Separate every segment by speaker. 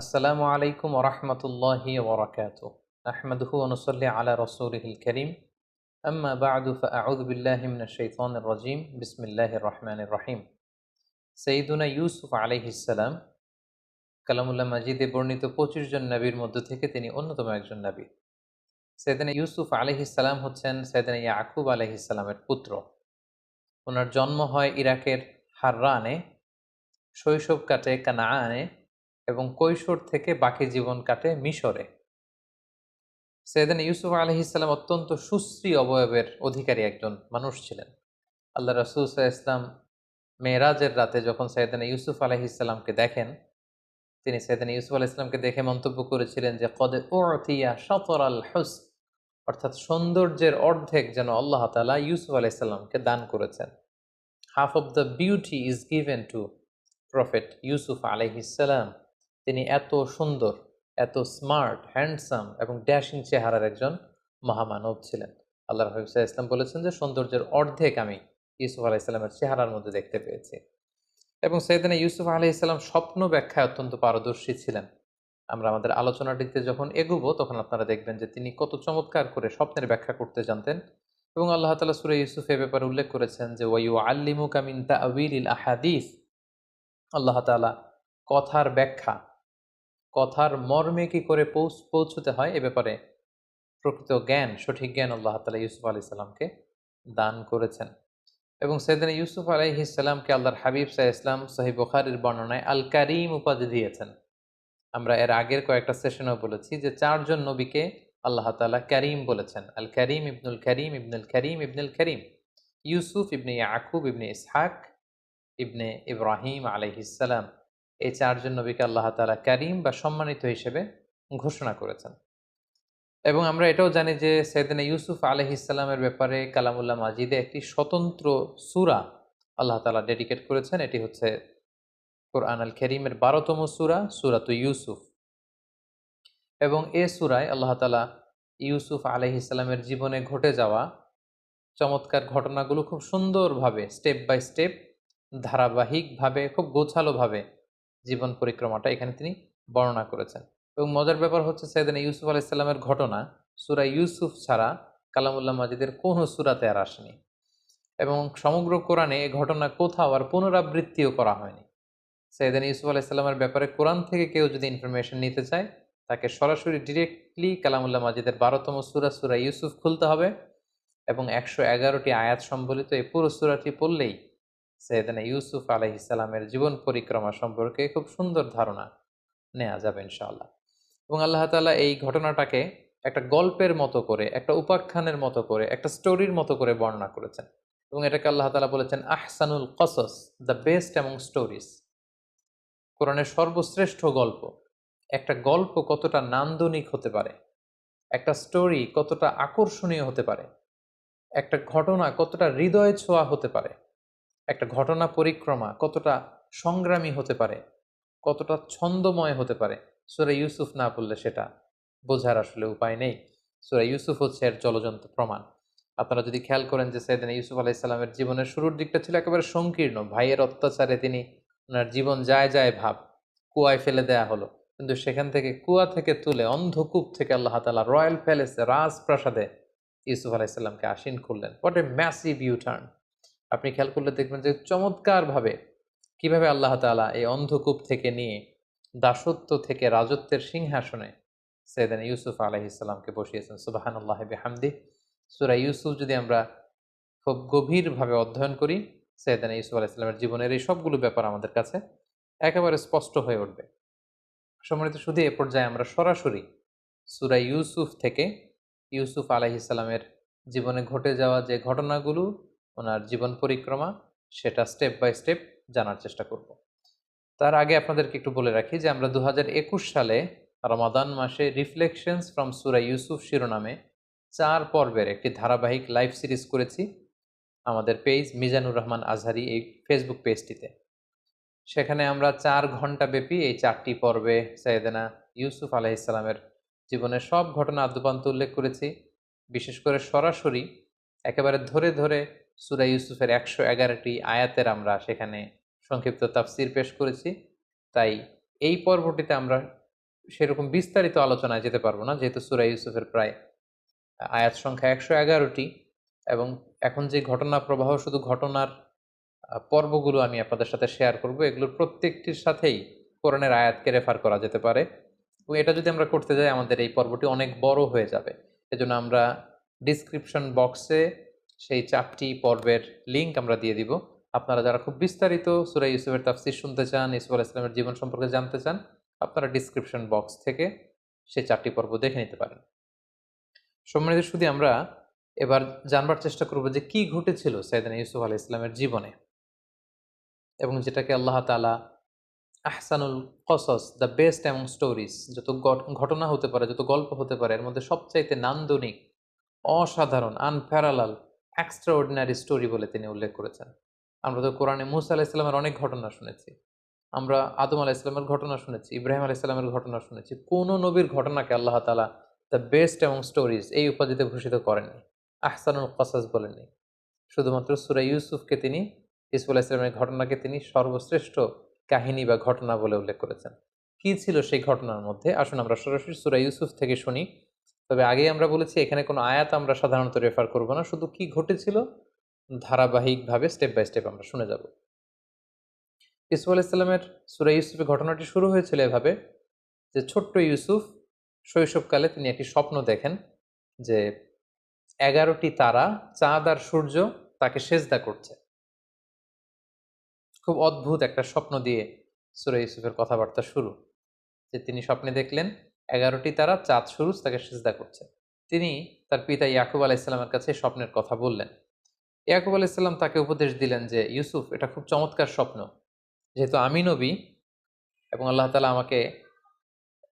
Speaker 1: আসসালামু আলাইকুম ওরহমতুল্লাহি ওবরাকাতুহ। আহমদুহু ওয়া নুসাল্লি আলা রাসূলিহিল কারীম। আম্মা বা'দু ফাআউযু বিল্লাহি মিনাশ শাইতানির রাজীম। বিসমিল্লাহির রহমানির রহিম। সাইয়্যিদুনা ইউসুফ আলাইহিস সালাম কালামুল্লাহ মাজিদে বর্ণিত ২৫ জন নবীর মধ্য থেকে তিনি অন্যতম একজন নবী। সাইয়েদনা ইউসুফ আলাইহিস সালাম হচ্ছেন সাইয়েদনা ইয়াকুব আলাইহিস সালামের পুত্র। উনার জন্ম হয় ইরাকের হাররানে, শৈশব কাটে কানাআনে এবং কৈশোর থেকে বাকি জীবন কাটে মিশরে। সাইয়েদনা ইউসুফ আলাইহিস সালাম অত্যন্ত সুশ্রী অবয়বের অধিকারী একজন মানুষ ছিলেন। আল্লাহ রাসূল সাল্লাল্লাহু আলাইহি ওয়াসাল্লাম মেরাজের রাতে যখন সাইয়েদনা ইউসুফ আলাইহিস সালামকে দেখেন, তিনি সাইয়েদনা ইউসুফ আলাইহিস সালামকে দেখে মন্তব্য করেছিলেন যে কদ উ'তিয়া শাতরাল হুসন, অর্থাৎ সৌন্দর্যের অর্ধেক যেন আল্লাহ তাআলা ইউসুফ আলাইহিস সালামকে দান করেছেন। Half of the beauty is given two prophet Yusuf আলাইহিস সালাম। তিনি এত সুন্দর, এত স্মার্ট, হ্যান্ডসাম এবং ড্যাশিং চেহারার একজন মহামানব ছিলেন। আল্লাহর হাবিব সাল্লাল্লাহু আলাইহি ওয়াসাল্লাম বলেছেন যে সৌন্দর্যের অর্ধেক আমি ইউসুফ আলাইহিস সালামের চেহারার মধ্যে দেখতে পেয়েছি। এবং সাইয়েদনা ইউসুফ আলাইহিস সালাম স্বপ্ন ব্যাখ্যায় অত্যন্ত পারদর্শী ছিলেন। আমরা আমাদের আলোচনাটিতে যখন এগুবো তখন আপনারা দেখবেন যে তিনি কত চমৎকার করে স্বপ্নের ব্যাখ্যা করতে জানতেন। এবং আল্লাহ তাআলা সূরা ইউসুফ এ ব্যাপারে উল্লেখ করেছেন যে ওয়ায়ুআল্লিমুকা মিন তা'ওয়িলিল আহাদিস। আল্লাহ তাআলা কথার ব্যাখ্যা, কথার মর্মে কি করে পৌঁছতে হয় এ ব্যাপারে প্রকৃত জ্ঞান, সঠিক জ্ঞান আল্লাহ তাআলা ইউসুফ আলাইহিস সালামকে দান করেছেন। এবং সাইয়েদনা ইউসুফ আলাইহিস সালামকে আল্লাহর হাবিব সাল্লাল্লাহু আলাইহি ওয়াসাল্লাম সহিহ বুখারীর বর্ণনায় আল কারীম উপাধি দিয়েছেন। আমরা এর আগের কয়েকটা সেশনেও বলেছি যে ৪ জন নবীকে আল্লাহ তাআলা কারীম বলেছেন। আল কারীম ইবনুল কারীম ইবনুল কারীম ইবনুল কারীম। ইউসুফ ইবনে ইয়াকুব ইবনে ইসহাক ইবনে ইব্রাহিম আলাইহিস সালাম। এই ৪ জন নবীকে আল্লাহ তাআলা কারীম বা সম্মানিত হিসেবে ঘোষণা করেছেন। এবং আমরা এটাও জানি যে সাইয়েদনা ইউসুফ আলাইহিস সালামের ব্যাপারে কালামুল্লাহ মাজিদে একটি স্বতন্ত্র সূরা আল্লাহ তাআলা ডেডিকেট করেছেন। এটি হচ্ছে কোরআন আল কারীমের ১২তম সূরা, সূরাতুল ইউসুফ। এবং এ সূরায় আল্লাহ তাআলা ইউসুফ আলাইহিস সালামের জীবনে ঘটে যাওয়া চমৎকার ঘটনাগুলো খুব সুন্দরভাবে স্টেপ বাই স্টেপ, ধারাবাহিকভাবে, খুব গোছালোভাবে জীবন পরিক্রমাটা এখানে তিনি বর্ণনা করেছেন। এবং মজার ব্যাপার হচ্ছে সাইয়েদনা ইউসুফ আলাইহিস সালামের ঘটনা সূরা ইউসুফ ছাড়া কালামুল্লাহ মাজিদের কোনো সূরাতে আর আসেনি। এবং সমগ্র কোরআনে এ ঘটনা কোথাও আর পুনরাবৃত্তিও করা হয়নি। সাইয়েদনা ইউসুফ আলাইহিস সালামের ব্যাপারে কোরআন থেকে কেউ যদি ইনফরমেশন নিতে চায়, তাকে সরাসরি ডিরেক্টলি কালামুল্লাহ মাজিদের ১২তম সূরা, সূরা ইউসুফ খুলতে হবে এবং ১১১টি আয়াত সম্বলিত এই পুরো সূরাটি পড়লেই সাইয়েদনা ইউসুফ আলাইহিস সালামের জীবন পরিক্রমা সম্পর্কে খুব সুন্দর ধারণা নেয়া যাবে ইনশাআল্লাহ। এবং আল্লাহ তাআলা এই ঘটনাটাকে একটা গল্পের মতো করে, একটা উপাখ্যানের মতো করে, একটা স্টোরির মতো করে বর্ণনা করেছেন। এবং এটাকে আল্লাহ তাআলা বলেছেন আহসানুল কসস, দ্য বেস্ট অ্যামং স্টোরিজ। কোরআনের সর্বশ্রেষ্ঠ গল্প। একটা গল্প কতটা নান্দনিক হতে পারে, একটা স্টোরি কতটা আকর্ষণীয় হতে পারে, একটা ঘটনা কতটা হৃদয় ছোঁয়া হতে পারে, একটা ঘটনা পরিক্রমা কতটা সংগ্রামী হতে পারে, কতটা ছন্দময় হতে পারে, সূরা ইউসুফ না পড়লে সেটা বোঝার আসলে উপায় নেই। সূরা ইউসুফ হচ্ছে এর জ্বলজ্বন্ত প্রমাণ। আপনারা যদি খেয়াল করেন যে সাইয়েদনা ইউসুফ আলাইহিস সালামের জীবনের শুরুর দিকটা ছিল একেবারে সংকীর্ণ। ভাইয়ের অত্যাচারে তিনি উনার জীবন যায় যায় ভাব, কুয়ায় ফেলে দেয়া হলো। কিন্তু সেখান থেকে কুয়া থেকে তুলে অন্ধকূপ থেকে আল্লাহ তাআলা রয়্যাল প্যালেসে, রাজপ্রাসাদে ইউসুফ আলাইহিস সালামকে আসীন করলেন। What a massive U turn! আপনি খেয়াল করলে দেখবেন যে চমৎকারভাবে কিভাবে আল্লাহ তাআলা এই অন্ধকূপ থেকে নিয়ে দাসত্ব থেকে রাজত্বের সিংহাসনে সাইয়েদনা ইউসুফ আলাইহিস সালামকে বসিয়েছেন। সুবহানাল্লাহি বিহামদিহি। সূরা ইউসুফ যদি আমরা খুব গভীরভাবে অধ্যয়ন করি, সাইয়েদনা ইউসুফ আলাইহিস সালামের জীবনের এই সবগুলো ব্যাপার আমাদের কাছে একেবারে স্পষ্ট হয়ে উঠবে। সম্মানিত শুধু এ পর্যায়ে আমরা সরাসরি সূরা ইউসুফ থেকে ইউসুফ আলাইহিস সালামের জীবনে ঘটে যাওয়া যে ঘটনাগুলো, ওনার জীবন পরিক্রমা, সেটা স্টেপ বাই স্টেপ জানার চেষ্টা করব। তার আগে আপনাদেরকে একটু বলে রাখি যে আমরা ২০২১ সালে রমাদান মাসে রিফ্লেকশনস ফ্রম সূরা ইউসুফ শিরোনামে ৪ পর্বের একটি ধারাবাহিক লাইভ সিরিজ করেছি আমাদের পেজ মিজানুর রহমান আজহারি এই ফেসবুক পেজটিতে। সেখানে আমরা ৪ ঘন্টা ব্যাপী এই ৪টি পর্বে সাইয়েদনা ইউসুফ আলাইহিস সালামের জীবনের সব ঘটনা আদ্যোপান্ত উল্লেখ করেছি। বিশেষ করে সরাসরি একেবারে ধরে ধরে সূরা ইউসুফের ১১১টি আয়াতের আমরা সেখানে সংক্ষিপ্ত তাফসির পেশ করেছি। তাই এই পর্বটিতে আমরা সেরকম বিস্তারিত আলোচনায় যেতে পারবো না, যেহেতু সূরা ইউসুফের প্রায় আয়াত সংখ্যা 111টি, এবং এখন যে ঘটনা প্রবাহ, শুধু ঘটনার পর্বগুলো আমি আপনাদের সাথে শেয়ার করব। এগুলোর প্রত্যেকটির সাথেই কোরআনের আয়াতকে রেফার করা যেতে পারে, এবং এটা যদি আমরা করতে যাই আমাদের এই পর্বটি অনেক বড় হয়ে যাবে। এজন্য আমরা ডিসক্রিপশন বক্সে সেই 4টি পর্বের লিঙ্ক আমরা দিয়ে দিব। আপনারা যারা খুব বিস্তারিত সূরা ইউসুফের তাফসীর শুনতে চান, ইউসুফ আলাইহিস সালামের জীবন সম্পর্কে জানতে চান, আপনারা ডিসক্রিপশন বক্স থেকে সেই 4টি পর্ব দেখে নিতে পারেন। সম্মানিত শুধু আমরা এবার জানবার চেষ্টা করব যে কি ঘটেছিল সাইয়েদনা ইউসুফ আলাইহিস সালামের জীবনে, এবং যেটাকে আল্লাহ তাআলা আহসানুল কসস, দ্য বেস্ট অ্যামং স্টোরিজ, যত ঘটনা হতে পারে, যত গল্প হতে পারে, এর মধ্যে সবচাইতে নান্দনিক, অসাধারণ, আনপ্যারালাল, এক্সট্রাঅর্ডিনারি স্টোরি বলে তিনি উল্লেখ করেছেন। আমরা তো কোরআনে মূসা আলাইহিস সালামের অনেক ঘটনা শুনেছি, আমরা আদম আলাইহিস সালামের ঘটনা শুনেছি, ইব্রাহিম আলাইহিস সালামের ঘটনা শুনেছি। কোন নবীর ঘটনাকে আল্লাহ তাআলা দ্য বেস্ট অ্যামং স্টোরিজ এই উপাধিতে ভূষিত করেননি, আহসানুল কসস বলেননি। শুধুমাত্র সূরা ইউসুফকে তিনি, ইউসুফ আলাইহিস সালামের ঘটনাকে তিনি সর্বশ্রেষ্ঠ কাহিনী বা ঘটনা বলে উল্লেখ করেছেন। কি ছিল সেই ঘটনার মধ্যে? আসুন আমরা সরাসরি সূরা ইউসুফ থেকে শুনি। তবে আগেই আমরা বলেছি এখানে কোনো আয়াত আমরা সাধারণত রেফার করব না, শুধু কি ঘটেছিল ধারাবাহিকভাবে স্টেপ বাই স্টেপ আমরা শুনে যাব। ইউসুফ আলাইহিস সালামের সূরা ইউসুফের ঘটনাটি শুরু হয়েছিল এভাবে যে ছোট্ট ইউসুফ শৈশবকালে তিনি একটি স্বপ্ন দেখেন যে 11টি তারা, চাঁদ আর সূর্য তাকে সেজদা করছে। খুব অদ্ভুত একটা স্বপ্ন দিয়ে সূরা ইউসুফের কথাবার্তা শুরু, যে তিনি স্বপ্নে দেখলেন 11টি তারা, চাঁদ, সূরজ তাকে সিজদা করছে। তিনি তার পিতা ইয়াকুব আলাইহিস সালামের কাছে স্বপ্নের কথা বললেন। ইয়াকুব আলাইহিস সালাম তাকে উপদেশ দিলেন যে ইউসুফ, এটা খুব চমৎকার স্বপ্ন, যেহেতু আমি নবী এবং আল্লাহ তাআলা আমাকে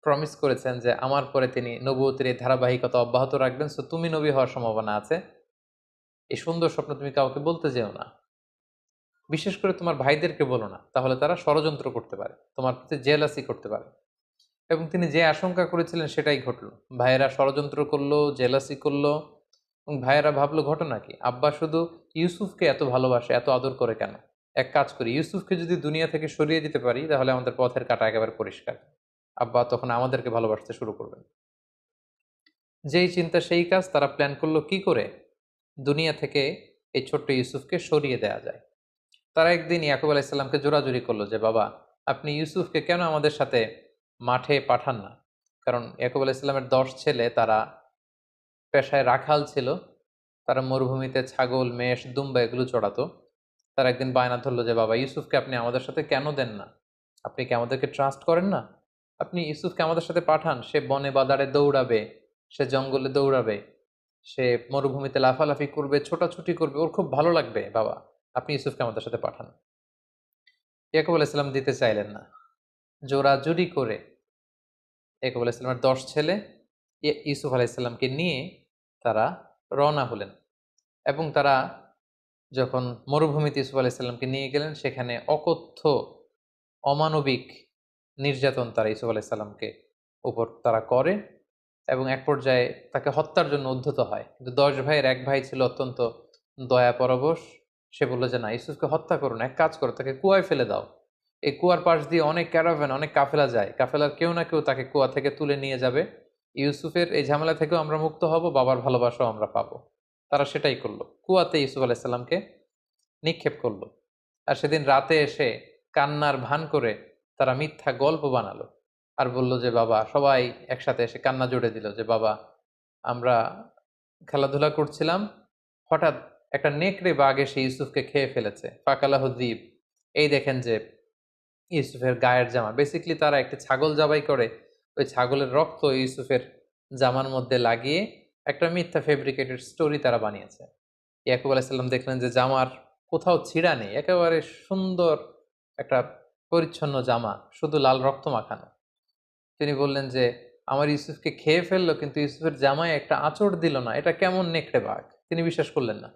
Speaker 1: প্রমিস করেছেন যে আমার পরে তিনি নবুয়তের এই ধারাবাহিকতা অব্যাহত রাখবেন, সো তুমি নবী হওয়ার সম্ভাবনা আছে। এই সুন্দর স্বপ্ন তুমি কাউকে বলতে যেও না, বিশেষ করে তোমার ভাইদেরকে বলো না, তাহলে তারা ষড়যন্ত্র করতে পারে, তোমার প্রতি জেলাসি করতে পারে। এবং তিনি যে আশঙ্কা করেছিলেন সেটাই ঘটল। ভাইয়েরা ষড়যন্ত্র করলো, জেলাসি করলো, এবং ভাইয়েরা ভাবলো ঘটনা কি, আব্বা শুধু ইউসুফকে এত ভালোবাসে, এত আদর করে কেন? এক কাজ করি, ইউসুফকে যদি দুনিয়া থেকে সরিয়ে দিতে পারি তাহলে আমাদের পথের কাঁটা একেবারে পরিষ্কার। আব্বা তখন আমাদেরকে ভালোবাসতে শুরু করবেন। যেই চিন্তা সেই কাজ, তারা প্ল্যান করলো কি করে দুনিয়া থেকে এই ছোট্ট ইউসুফকে সরিয়ে দেয়া যায়। তারা একদিন ইয়াকুব আলাইহিস সালামকে জোরাজুরি করলো যে বাবা, আপনি ইউসুফকে কেন আমাদের সাথে মাঠে পাঠান না? কারণ ইয়াকুব আলাইহিস সালামের 10 ছেলে, তারা পেশায় রাখাল ছিল, তারা মরুভূমিতে ছাগল, মেষ, দুম্বা এগুলো চড়াতো। তারা একদিন বায়না ধরলো যে বাবা, ইউসুফকে আপনি আমাদের সাথে কেন দেন না? আপনি কি আমাদেরকে ট্রাস্ট করেন না? আপনি ইউসুফকে আমাদের সাথে পাঠান, সে বনে বাদারে দৌড়াবে, সে জঙ্গলে দৌড়াবে, সে মরুভূমিতে লাফালাফি করবে, ছোটাছুটি করবে, ওর খুব ভালো লাগবে। বাবা, আপনি ইউসুফকে আমাদের সাথে পাঠান। ইয়াকুব আলাইহিস সালাম দিতে চাইলেন না। জোরাজুরি করে ইয়াকুব আলাইহিস সালামের 10 ছেলে ইউসুফ আলাইহিস সালামকে নিয়ে তারা রওনা হলেন, এবং তারা যখন মরুভূমিতে ইউসুফ আলাইহিস সালামকে নিয়ে গেলেন, সেখানে অকথ্য, অমানবিক নির্যাতন তারা ইউসুফ আলাইহিস সালামকে উপর তারা করে, এবং এক পর্যায়ে তাকে হত্যার জন্য উদ্ধত হয়। কিন্তু 10 ভাইয়ের এক ভাই ছিল অত্যন্ত দয়া পরবশ। সে বলল যে না, ইউসুফকে হত্যা করো না, এক কাজ করো, তাকে কুয়ায় ফেলে দাও। এই কুয়ার পাশ দিয়ে অনেক ক্যারাভ্যান, অনেক কাফেলা যায়, কাফেলার কেউ না কেউ তাকে কুয়া থেকে তুলে নিয়ে যাবে। ইউসুফের এই ঝামেলা থেকেও আমরা মুক্ত হব, বাবার ভালোবাসাও আমরা পাবো। তারা সেটাই করলো, কুয়াতে ইউসুফ আলাইহিস সালামকে নিক্ষেপ করলো। আর সেদিন রাতে এসে কান্নার ভান করে তারা মিথ্যা গল্প বানালো, আর বলল যে বাবা, সবাই একসাথে এসে কান্না জুড়ে দিল যে বাবা, আমরা খেলাধুলা করছিলাম, হঠাৎ একটা নেকড়ে বাঘ এসে ইউসুফকে খেয়ে ফেলেছে, ফাকালাহু দ্বীপ। এই দেখেন যে ইউসুফের গায়ের জামা, বেসিক্যালি তারা একটি ছাগল জবাই করে ওই ছাগলের রক্ত ইউসুফের জামার মধ্যে লাগিয়ে একটা মিথ্যা ফেব্রিকেটেড স্টোরি তারা বানিয়েছে। ইয়াকুব আলাইহিস সালাম দেখলেন যে জামার কোথাও ছিঁড়া নেই, একেবারে সুন্দর একটা পরিচ্ছন্ন জামা, শুধু লাল রক্ত মাখানো। তিনি বললেন যে আমার ইউসুফকে খেয়ে ফেললো, কিন্তু ইউসুফের জামায় একটা আঁচড় দিল না, এটা কেমন নেকড়ে বাঘ? তিনি বিশ্বাস করলেন না।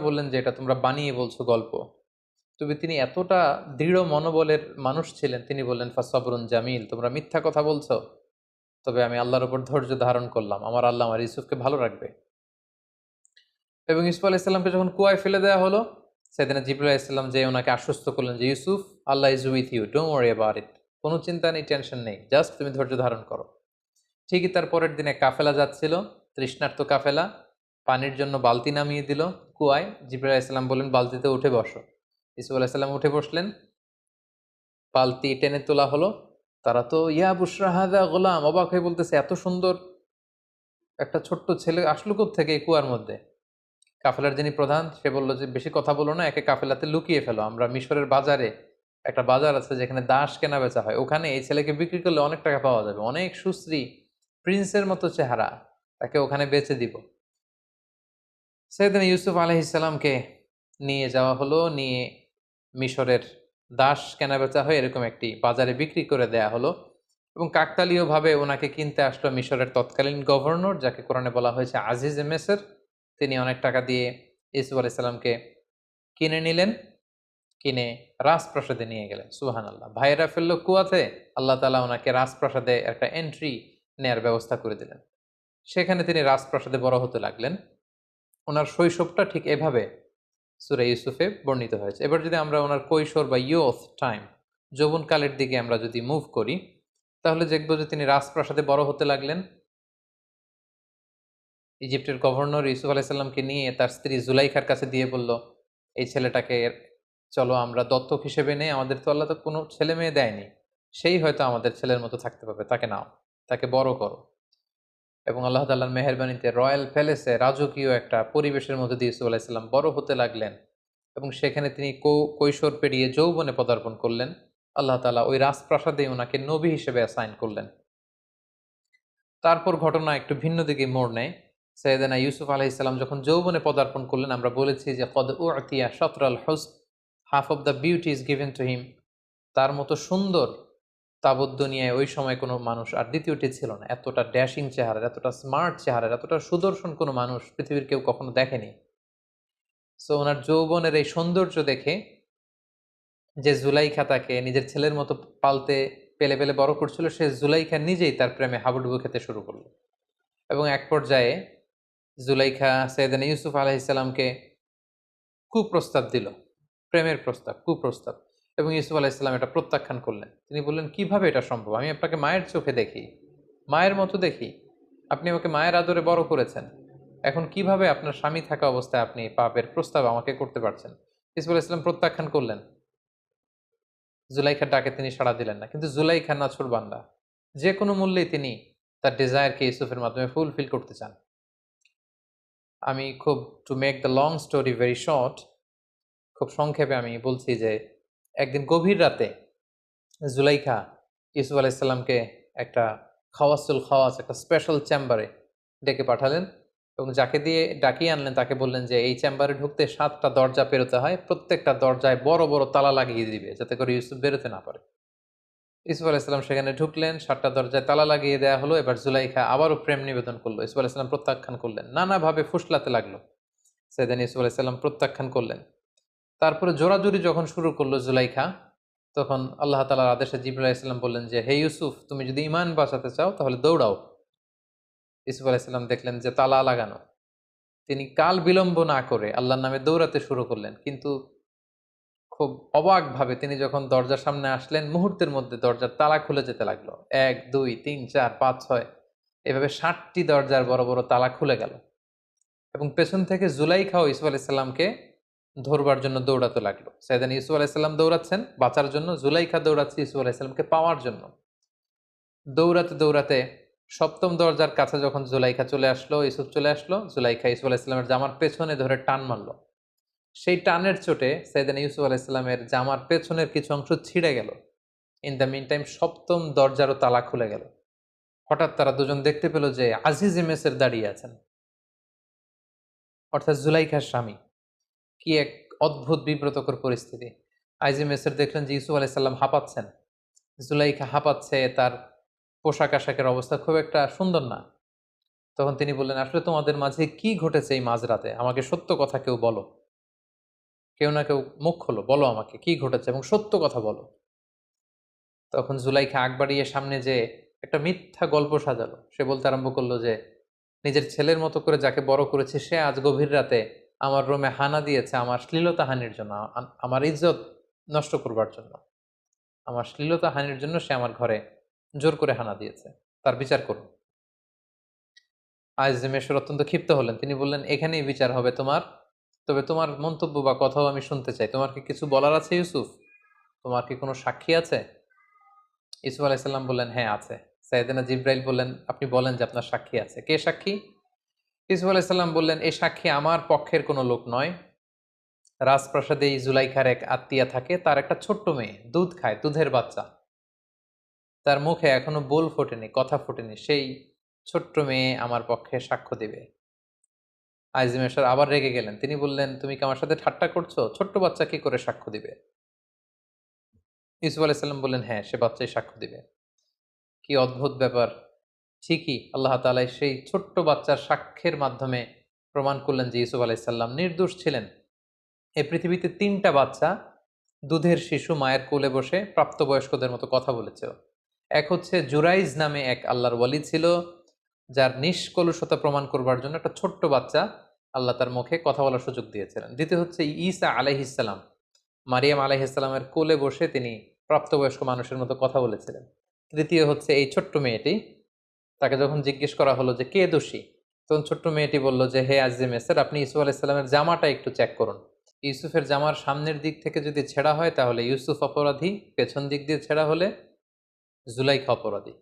Speaker 1: বললেন যে এটা তোমরা বানিয়ে বলছো গল্প। তবে তিনি এতটা দৃঢ় মনোবলের মানুষ ছিলেন, তিনি বললেন ফাসবরুন জামিল, তোমরা মিথ্যা কথা বলছো, তবে আমি আল্লাহর উপর ধৈর্য ধারণ করলাম, আমার আল্লাহ আমার ইউসুফকে ভালো রাখবে। এবং ইউসুফ আলাইহিস সালামকে যখন কুয়ায় ফেলে দেওয়া হলো, সেদিন জিবরাইল আলাইহিস সালাম যে ওনাকে আশ্বস্ত করলেন যে Yusuf, Allah is with you, don't worry about it, কোনো চিন্তা নেই, টেনশন নেই, জাস্ট তুমি ধৈর্য ধারণ করো। ঠিকই তার পরের দিনে কাফেলা যাচ্ছিল, তৃষ্ণার্ত কাফেলা, পানির জন্য বালতি নামিয়ে দিল কুয়ায়। জিবরাইল আলাইহিস সালাম বললেন, বালতিতে উঠে বসো। ইউসুফ আলাইহিস সালাম উঠে বসলেন, বালতি টেনে তোলা হলো। তারা তো ইয়া বুশরা হাযা গোলাম, অবাক হয়ে বলতেছে, এত সুন্দর একটা ছোট্ট ছেলে আসলো কোত্থেকে এই কুয়ার মধ্যে? কাফেলার যিনি প্রধান সে বলল যে, বেশি কথা বলো না, একে কাফেলাতে লুকিয়ে ফেলো। আমরা মিশরের বাজারে, একটা বাজার আছে যেখানে দাস কেনা বেচা হয়, ওখানে এই ছেলেকে বিক্রি করলে অনেক টাকা পাওয়া যাবে, অনেক সুশ্রী, প্রিন্সের মতো চেহারা, তাকে ওখানে বেচে দিব। সাইয়েদনা ইউসুফ আলাইহিস সালামকে নিয়ে যাওয়া হলো, নিয়ে মিশরের দাস কেনাবেচা হয় এরকম একটি বাজারে বিক্রি করে দেয়া হলো। এবং কাকতালীয়ভাবে ওনাকে কিনতে আসলো মিশরের তৎকালীন গভর্নর, যাকে কোরআনে বলা হয়েছে আজিজ এ মেসর। তিনি অনেক টাকা দিয়ে ইউসুফ আলাইহিস সালামকে কিনে নিলেন, কিনে রাজপ্রাসাদে নিয়ে গেলেন। সুবহানাল্লাহ। ভাইয়েরা ফেললো কুয়াতে, আল্লাহ তাআলা ওনাকে রাজপ্রাসাদে একটা এন্ট্রি নেয়ার ব্যবস্থা করে দিলেন। সেখানে তিনি রাজপ্রাসাদে বড় হতে লাগলেন। ওনার শৈশবটা ঠিক এভাবে সূরা ইউসুফে বর্ণিত হয়েছে। এবার যদি আমরা ওনার কৈশোর বা ইয়ুথ টাইম, যৌবনকালের দিকে আমরা যদি মুভ করি, তাহলে দেখব যে তিনি রাজপ্রাসাদে বড় হতে লাগলেন। ইজিপ্টের গভর্নর ইউসুফ আলাইহিস সালামকে নিয়ে তার স্ত্রী জুলাইখার কাছে দিয়ে বলল, এই ছেলেটাকে চলো আমরা দত্তক হিসেবে নেই, আমাদের তো আল্লাহ তো কোনো ছেলে মেয়ে দেয়নি, সেই হয়তো আমাদের ছেলের মতো থাকতে পারবে, তাকে নাও, তাকে বড় করো। এবং আল্লাহ তাআলার মেহেরবানিতে রয়্যাল প্যালেসে রাজকীয় একটা পরিবেশের মধ্যে দিয়ে ইউসুফ আলাইহিস সালাম বড় হতে লাগলেন। এবং সেখানে তিনি কৈশোর পেরিয়ে যৌবনে পদার্পণ করলেন। আল্লাহ তাআলা ওই রাজপ্রাসাদে ওনাকে নবী হিসেবে অ্যাসাইন করলেন। তারপর ঘটনা একটু ভিন্ন দিকে মোড় নেয়। সাইয়েদনা ইউসুফ আলাইহিস সালাম যখন যৌবনে পদার্পণ করলেন, আমরা বলেছি যে কদ উতিয়া শাতরাল হুসন, half of the beauty is given to him. তার মতো সুন্দর তাবৎ দুনিয়ায় ওই সময় কোনো মানুষ আর দ্বিতীয়টি ছিল না। এতটা ড্যাশিং চেহারার, এতটা স্মার্ট চেহারার, এতটা সুদর্শন কোনো মানুষ পৃথিবীর কেউ কখনো দেখেনি। সো ওনার যৌবনের এই সৌন্দর্য দেখে যে জুলাইখা তাকে নিজের ছেলের মতো পালতে পেলে পেলে বড় করছিল, সে জুলাইখা নিজেই তার প্রেমে হাবুডুবু খেতে শুরু করলো। এবং এক পর্যায়ে জুলাইখা সাইয়েদনা ইউসুফ আলাইহিস সালামকে কুপ্রস্তাব দিল, প্রেমের প্রস্তাব, কুপ্রস্তাব। এবং ইউসুফ আলাইহিস সালাম এটা প্রত্যাখ্যান করলেন। তিনি বললেন, কিভাবে এটা সম্ভব? আমি আপনাকে মায়ের চোখে দেখি, মায়ের মতো দেখি, আপনি আমাকে মায়ের আদরে বড় করেছেন, এখন কিভাবে আপনার স্বামী থাকা অবস্থায় আপনি পাপের প্রস্তাব আমাকে করতে পারছেন? ইউসুফ আলাইহিস সালাম প্রত্যাখ্যান করলেন। জুলাইখার ডাকে তিনি সাড়া দিলেন না। কিন্তু জুলাইখা নাছোড় বান্দা, যে কোনো মূল্যে তিনি তার ডিজায়ারকে ইউসুফের মাধ্যমে ফুলফিল করতে চান। আমি খুব, to make the long story very short, খুব সংক্ষেপে আমি বলছি যে একদিন গভীর রাতে জুলাইখা ইউসুফ আলাইসাল্লামকে একটা খাওয়াসুল খাওয়াস, একটা স্পেশাল চেম্বারে ডেকে পাঠালেন। এবং যাকে দিয়ে ডাকিয়ে আনলেন তাকে বললেন যে এই চেম্বারে ঢুকতে 7টা দরজা পেরোতে হয়, প্রত্যেকটা দরজায় বড় বড় তালা লাগিয়ে দিবে যাতে করে ইউসুফ বেরোতে না পারে। ইউসুফ আলাইসাল্লাম সেখানে ঢুকলেন, 7টা দরজায় তালা লাগিয়ে দেওয়া হলো। এবার জুলাইখা আবারও প্রেম নিবেদন করলো, ইউসুফ আলাইসাল্লাম প্রত্যাখ্যান করলেন, নানাভাবে ফুসলাতে লাগলো। সেদিন ইউসুফ আলাইসাল্লাম প্রত্যাখ্যান করলেন। তারপরে জোরাজুরি যখন শুরু করলো জুলাইখা, তখন আল্লাহ তাআলার আদেশে জিবরাইল আলাইহিস সালাম বললেন যে, হে ইউসুফ, তুমি যদি ঈমান বাঁচাতে চাও তাহলে দৌড়াও। ইউসুফ আলাইহিস সালাম দেখলেন যে তালা লাগানো। তিনি কাল বিলম্ব না করে আল্লাহর নামে দৌড়াতে শুরু করলেন। কিন্তু খুব অবাকভাবে তিনি যখন দরজার সামনে আসলেন, মুহূর্তের মধ্যে দরজার তালা খুলে যেতে লাগলো। 1 2 3 4 5 6 এভাবে 60টি দরজার বড় বড় তালা খুলে গেল। এবং পেছন থেকে জুলাইখাও ইউসুফ আলাইহিস সালামকে ধরবার জন্য দৌড়াতে লাগলো। সাইয়েদনা ইউসুফ আলাইহিস সালাম দৌড়াচ্ছেন বাঁচার জন্য, জুলাইখা দৌড়াচ্ছে ইউসুফ আলাইহিস সালামকে পাওয়ার জন্য। দৌড়াতে দৌড়াতে 7ম দরজার কাছে যখন জুলাইখা চলে আসলো, ইউসুফ চলে আসলো, জুলাইখা ইউসুফ আলাইহিস সালামের জামার পেছনে ধরে টান মারলো। সেই টানের চোটে সাইয়েদনা ইউসুফ আলাইহিস সালামের জামার পেছনের কিছু অংশ ছিঁড়ে গেল। ইন দ্য মিন টাইম 7ম দরজারও তালা খুলে গেল। হঠাৎ তারা দুজন দেখতে পেল যে আজিজ মেসের দাঁড়িয়ে আছেন, অর্থাৎ জুলাইখার স্বামী। কি এক অদ্ভুত বিব্রতকর পরিস্থিতি। আইজি মেসের দেখলেন যে ইউসুফ আলাইহিস সালাম হাঁপাচ্ছেন, জুলাইখা হাঁপাচ্ছে, তার পোশাক আশাকের অবস্থা খুব একটা সুন্দর না। তখন তিনি বললেন, আসলে তোমাদের মাঝে কি ঘটেছে এই মাঝরাতে? আমাকে সত্য কথা কেউ বলো, কেউ না কেউ মুখ খোলো, বলো আমাকে কি ঘটেছে এবং সত্য কথা বলো। তখন জুলাইখা আগ বাড়িয়ে সামনে যে একটা মিথ্যা গল্প সাজালো। সে বলতে আরম্ভ করলো যে নিজের ছেলের মতো করে যাকে বড় করেছে সে আজ গভীর রাতে আমার রুমে হানা দিয়েছে আমার শ্লীলতাহানির জন্য, আমার ইজ্জত নষ্ট করবার জন্য। আমার শ্লীলতা হানির জন্য সে আমার ঘরে জোর করে হানা দিয়েছে, তার বিচার করুন। আইজ মেশর অত্যন্ত ক্ষিপ্ত হলেন। তিনি বললেন, এখানেই বিচার হবে তোমার, তবে তোমার মন্তব্য বা কথাও আমি শুনতে চাই। তোমার কি কিছু বলার আছে ইউসুফ? তোমার কি কোনো সাক্ষী আছে? ইউসুফ আলাইসাল্লাম বললেন, হ্যাঁ আছে। সাইয়েদনা জিব্রাইল বললেন, আপনি বলেন যে আপনার সাক্ষী আছে। কে সাক্ষী? ইউসুফ আলাইসাল্লাম বললেন, এই সাক্ষী আমার পক্ষের কোনো লোক নয়। রাজপ্রাসাদে এই জুলাইখার এক আত্মীয়া থাকে, তার একটা ছোট্ট মেয়ে দুধ খায়, দুধের বাচ্চা। তার মুখে এখনো বোল ফোটেনি, কথা ফোটেনি, সেই ছোট্ট মেয়ে আমার পক্ষে সাক্ষ্য দিবে। আইজিমেশর আবার রেগে গেলেন। তিনি বললেন, তুমি কি আমার সাথে ঠাট্টা করছো? ছোট্ট বাচ্চা কি করে সাক্ষ্য দিবে? ইউসুফ আলাইসাল্লাম বললেন, হ্যাঁ, সে বাচ্চাই সাক্ষ্য দিবে। কি অদ্ভুত ব্যাপার! ঠিকই আল্লাহ তাআলা সেই ছোট্ট বাচ্চার সাক্ষ্যের মাধ্যমে প্রমাণ করলেন যে ইউসুফ আলাইসাল্লাম নির্দোষ ছিলেন। এই পৃথিবীতে ৩টা বাচ্চা দুধের শিশু মায়ের কোলে বসে প্রাপ্তবয়স্কদের মতো কথা বলেছিল। এক হচ্ছে জুরাইজ নামে এক আল্লাহর ওয়ালি ছিল, যার নিষ্কলুষতা প্রমাণ করবার জন্য একটা ছোট্ট বাচ্চা আল্লাহ তার মুখে কথা বলার সুযোগ দিয়েছিলেন। দ্বিতীয় হচ্ছে ঈসা আলাইহিসসালাম, মারিয়াম আলাইহিসসালামের কোলে বসে তিনি প্রাপ্তবয়স্ক মানুষের মতো কথা বলেছিলেন। তৃতীয় হচ্ছে এই ছোট্ট মেয়েটি, তাকে যখন জিজ্ঞেস করা হলো যে কে দোষী, তখন ছোট্ট মেয়েটি বলল যে, হে আজিজে মেসের, আপনি ইউসুফ আলাইসাল্লামের জামাটা একটু চেক করুন। ইউসুফের জামার সামনের দিক থেকে যদি ছেঁড়া হয় তাহলে ইউসুফ অপরাধী, পেছন দিক দিয়ে ছেঁড়া হলে জুলাইখা অপরাধী।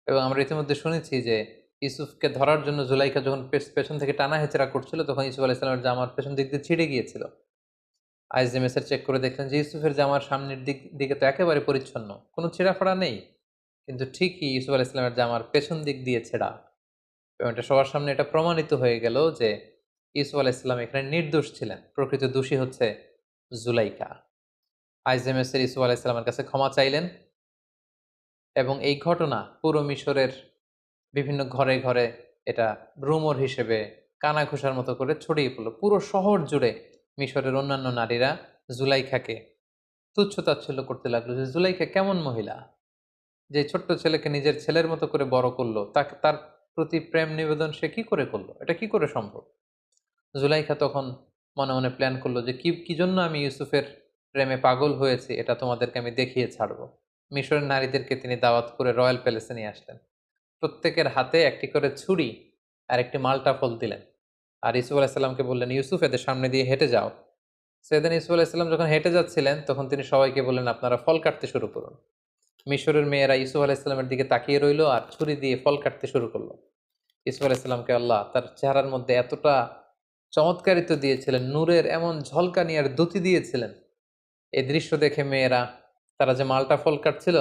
Speaker 1: এবং আমরা ইতিমধ্যে শুনেছি যে ইউসুফকে ধরার জন্য জুলাইখা যখন পেছন থেকে টানা হেচড়া করছিল, তখন ইউসুফ আলাইসাল্লামের জামার পেছন দিক দিয়ে ছিঁড়ে গিয়েছিল। আইজিএমএসের চেক করে দেখলেন যে ইউসুফের জামার সামনের দিকে তো একেবারে পরিচ্ছন্ন, কোনো ছেঁড়াফাড়া নেই, কিন্তু ঠিকই ইউসুফ আলাইসাল্লামের জামার পেছন দিক দিয়ে ছেঁড়া। এবং এটা সবার সামনে এটা প্রমাণিত হয়ে গেল যে ইউসুফ আলাইসাল্লাম এখানে নির্দোষ ছিলেন, প্রকৃত দোষী হচ্ছে জুলাইখা। আইজিএমএসের ইউসুফ আলাইসাল্লামের কাছে ক্ষমা চাইলেন, এবং এই ঘটনা পুরো মিশরের বিভিন্ন ঘরে ঘরে এটা রুমর হিসেবে কানাঘুষার মতো করে ছড়িয়ে পড়ল। পুরো শহর জুড়ে মিশরের অন্যান্য নারীরা জুলাইখাকে তুচ্ছ-তাচ্ছিল্য করতে লাগলো যে জুলাইখা কেমন মহিলা, যে ছোট্ট ছেলেকে নিজের ছেলের মতো করে বড় করলো, তাকে তার প্রতি প্রেম নিবেদন সে কি করে করলো, এটা কি করে সম্ভব? জুলাইখা তখন মনে মনে প্ল্যান করলো যে কি কি জন্য আমি ইউসুফের প্রেমে পাগল হয়েছি এটা তোমাদেরকে আমি দেখিয়ে ছাড়বো। মিশরের নারীদেরকে তিনি দাওয়াত করে রয়্যাল প্যালেসে নিয়ে আসলেন। প্রত্যেকের হাতে একটি করে ছুরি আর একটি মালটা ফল দিলেন, আর ইউসুফ আলাহিসাল্লামকে বললেন, ইউসুফ এদের সামনে দিয়ে হেঁটে যাও। সেদিন ইউসুফ আলাহিসাল্লাম যখন হেঁটে যাচ্ছিলেন তখন তিনি সবাইকে বললেন, আপনারা ফল কাটতে শুরু করুন। মিশরের মেয়েরা ইউসুফ আলাহিসাল্লামের দিকে তাকিয়ে রইল আর ছুরি দিয়ে ফল কাটতে শুরু করলো। ইউসুফ আলাহিসাল্লামকে আল্লাহ তার চেহারার মধ্যে এতটা চমৎকারিত্ব দিয়েছিলেন, নূরের এমন ঝলকানি আর দ্যুতি দিয়েছিলেন, এই দৃশ্য দেখে মেয়েরা, তারা যে মালটা ফল কাটছিল,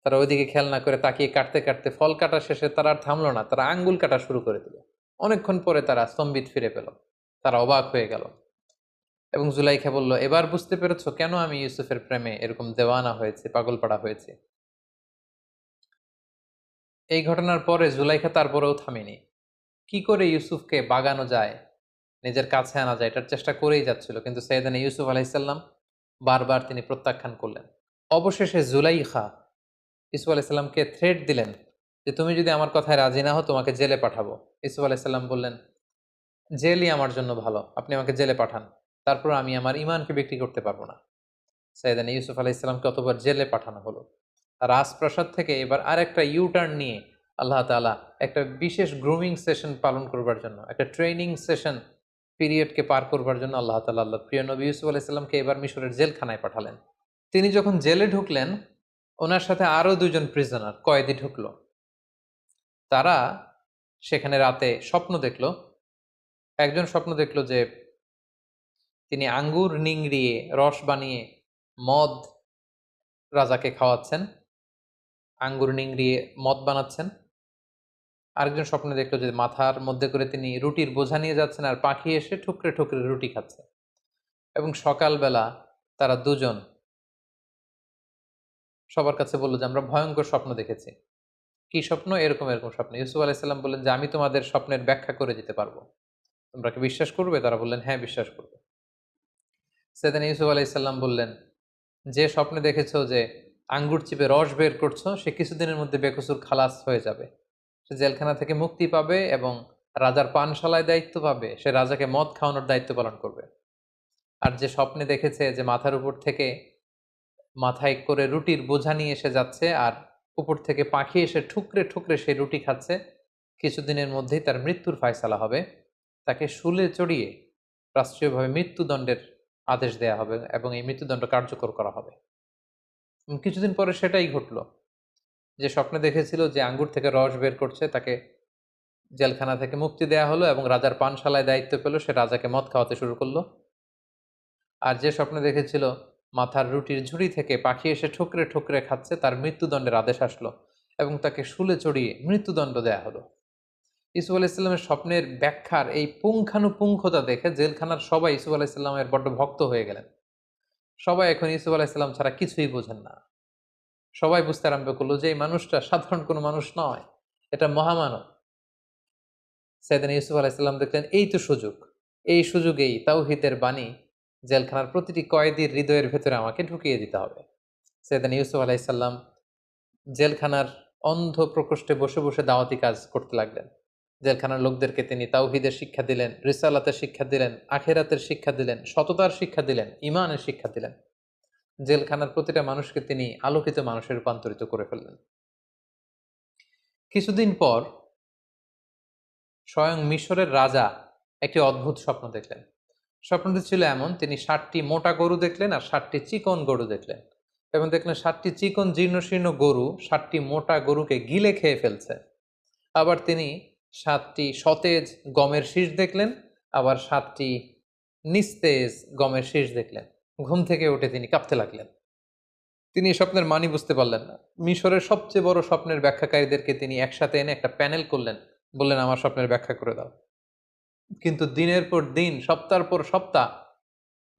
Speaker 1: তারা ওইদিকে খেয়াল না করে তাকিয়ে কাটতে কাটতে ফল কাটা শেষে তারা আর থামলো না, তারা আঙ্গুল কাটা শুরু করে দিল। অনেকক্ষণ পরে তারা স্তম্ভিত ফিরে পেল, তারা অবাক হয়ে গেল। এবং জুলাইখা বলল, এবার বুঝতে পেরেছো কেন আমি ইউসুফের প্রেমে এরকম দেওয়ানা হয়েছে, পাগলপাড়া হয়েছে। এই ঘটনার পরে জুলাইখা তারপরেও থামেনি। কি করে ইউসুফকে বাগানো যায়, নিজের কাছে আনা যায়, এটার চেষ্টা করেই যাচ্ছিল, কিন্তু সৈয়দানা ইউসুফ আলাইসাল্লাম বারবার তিনি প্রত্যাখ্যান করলেন। অবশেষে জুলাইখা ইউসুফ আলাইসাল্লামকে থ্রেট দিলেন যে তুমি যদি আমার কথায় রাজি না হও তোমাকে জেলে পাঠাবো। ইউসুফ আলাইসাল্লাম বললেন, জেলই আমার জন্য ভালো, আপনি আমাকে জেলে পাঠান, তারপর আমি আমার ইমানকে বিক্রি করতে পারবো না। সাইয়েদানা ইউসুফ আলাইসাল্লামকে অতবার জেলে পাঠানো হলো। রাজপ্রাসাদ থেকে এবার আরেকটা ইউটার্ন নিয়ে আল্লাহ তাআলা একটা বিশেষ গ্রুমিং সেশন পালন করবার জন্য, একটা ট্রেনিং সেশন পিরিয়ডকে পার করবার জন্য আল্লাহ তাআলা আল্লাহর প্রিয় নবী ইউসুফ আলাইসাল্লামকে এবার মিশরের জেলখানায় পাঠালেন। তিনি যখন জেলে ঢুকলেন, ওনার সাথে আরো 2জন প্রিজনার কয়েদি ঢুকলো। তারা সেখানে রাতে স্বপ্ন দেখলো। একজন স্বপ্ন দেখলো যে তিনি আঙ্গুর নিংড়িয়ে রস বানিয়ে মদ রাজাকে খাওয়াচ্ছেন, আঙ্গুর নিংড়িয়ে মদ বানাচ্ছেন। আরেকজন স্বপ্নে দেখলো যে মাথার মধ্যে করে তিনি রুটির বোঝা নিয়ে যাচ্ছেন আর পাখি এসে ঠুকরে ঠুকরে রুটি খাচ্ছে। এবং সকালবেলা তারা দুজন সবার কাছে বললো যে আমরা ভয়ঙ্কর স্বপ্ন দেখেছি। কি স্বপ্ন? এরকম এরকম স্বপ্ন। ইউসুফ আলাইসাল্লাম বললেন যে আমি তোমাদের স্বপ্নের ব্যাখ্যা করে দিতে পারবো, তোমরা কি বিশ্বাস করবে? তারা বললেন, হ্যাঁ, বিশ্বাস করবে। সেদিন ইউসুফ আলাইসাল্লাম বললেন, যে স্বপ্নে দেখেছো যে আঙ্গুর চিপে রস বের করছো, সে কিছুদিনের মধ্যে বেকসুর খালাস হয়ে যাবে, সে জেলখানা থেকে মুক্তি পাবে এবং রাজার পানশালায় দায়িত্ব পাবে, সে রাজাকে মদ খাওয়ানোর দায়িত্ব পালন করবে। আর যে স্বপ্নে দেখেছে যে মাথার উপর থেকে মাথায় করে রুটির বোঝা নিয়ে এসে যাচ্ছে, আর উপর থেকে পাখি এসে ঠুকরে ঠুকরে সেই রুটি খাচ্ছে। কিছুদিনের মধ্যেই তার মৃত্যুর ফায়সালা হবে, তাকে শুলে চড়িয়ে রাষ্ট্রীয়ভাবে মৃত্যুদণ্ডের আদেশ দেয়া হবে এবং এই মৃত্যুদণ্ড কার্যকর করা হবে। কিছুদিন পরে সেটাই ঘটল। যে স্বপ্নে দেখেছিল যে আঙ্গুর থেকে রস বের করছে, তাকে জেলখানা থেকে মুক্তি দেয়া হলো এবং রাজার পানশালায় দায়িত্ব পেল, সে রাজাকে মদ খাওয়াতে শুরু করলো। আর যে স্বপ্নে দেখেছিল মাথার রুটির ঝুড়ি থেকে পাখি এসে ঠুকরে ঠুকরে খাচ্ছে, তার মৃত্যুদণ্ডের আদেশ আসলো এবং তাকে শুলে চড়িয়ে মৃত্যুদণ্ড দেয়া হলো। ইসুফ আলাইসাল্লামের স্বপ্নের ব্যাখ্যার এই পুঙ্খানুপুঙ্খতা দেখে জেলখানার সবাই ইসুফ আলাইসাল্লামের বড্ড ভক্ত হয়ে গেলেন। সবাই এখন ইসুফ আলাইসাল্লাম ছাড়া কিছুই বোঝেন না। সবাই বুঝতে আরম্ভ করলো যে এই মানুষটা সাধারণ কোনো মানুষ নয়, এটা মহামানব। সাইয়েদনা ইউসুফ আলাইসাল্লাম দেখলেন এই তো সুযোগ, এই সুযোগেই তাওহীদের বাণী জেলখানার প্রতিটি কয়েদির হৃদয়ের ভেতরে আমাকে ঢুকিয়ে দিতে হবে। সাইয়েদনা ইউসুফ আলাইসাল্লাম জেলখানার অন্ধ প্রকোষ্ঠে বসে বসে দাওয়াতি কাজ করতে লাগলেন। জেলখানার লোকদেরকে তিনি তাওহীদের শিক্ষা দিলেন, রিসালাতের শিক্ষা দিলেন, আখেরাতের শিক্ষা দিলেন, সততার শিক্ষা দিলেন, ঈমানের শিক্ষা দিলেন। জেলখানার প্রতিটা মানুষকে তিনি আলোকিত মানুষে রূপান্তরিত করে ফেললেন। কিছুদিন পর স্বয়ং মিশরের রাজা একটি অদ্ভুত স্বপ্ন দেখলেন। স্বপ্নটি ছিল এমন, তিনি 7টি মোটা গরু দেখলেন আর 7টি চিকন গরু দেখলেন, এবং দেখলেন 7টি চিকন জীর্ণশীর্ণ গরু 7টি মোটা গরুকে গিলে খেয়ে ফেলছে। আবার তিনি 7টি সতেজ গমের শীষ দেখলেন, আবার 7টি নিস্তেজ গমের শীষ দেখলেন। ঘুম থেকে উঠে তিনি কাঁপতে লাগলেন। তিনি এই স্বপ্নের মানি বুঝতে পারলেন না। মিশরের সবচেয়ে বড় স্বপ্নের ব্যাখ্যাকারীদেরকে তিনি একসাথে এনে একটা প্যানেল করলেন, বললেন আমার স্বপ্নের ব্যাখ্যা করে দাও। কিন্তু দিনের পর দিন, সপ্তাহের পর সপ্তাহ,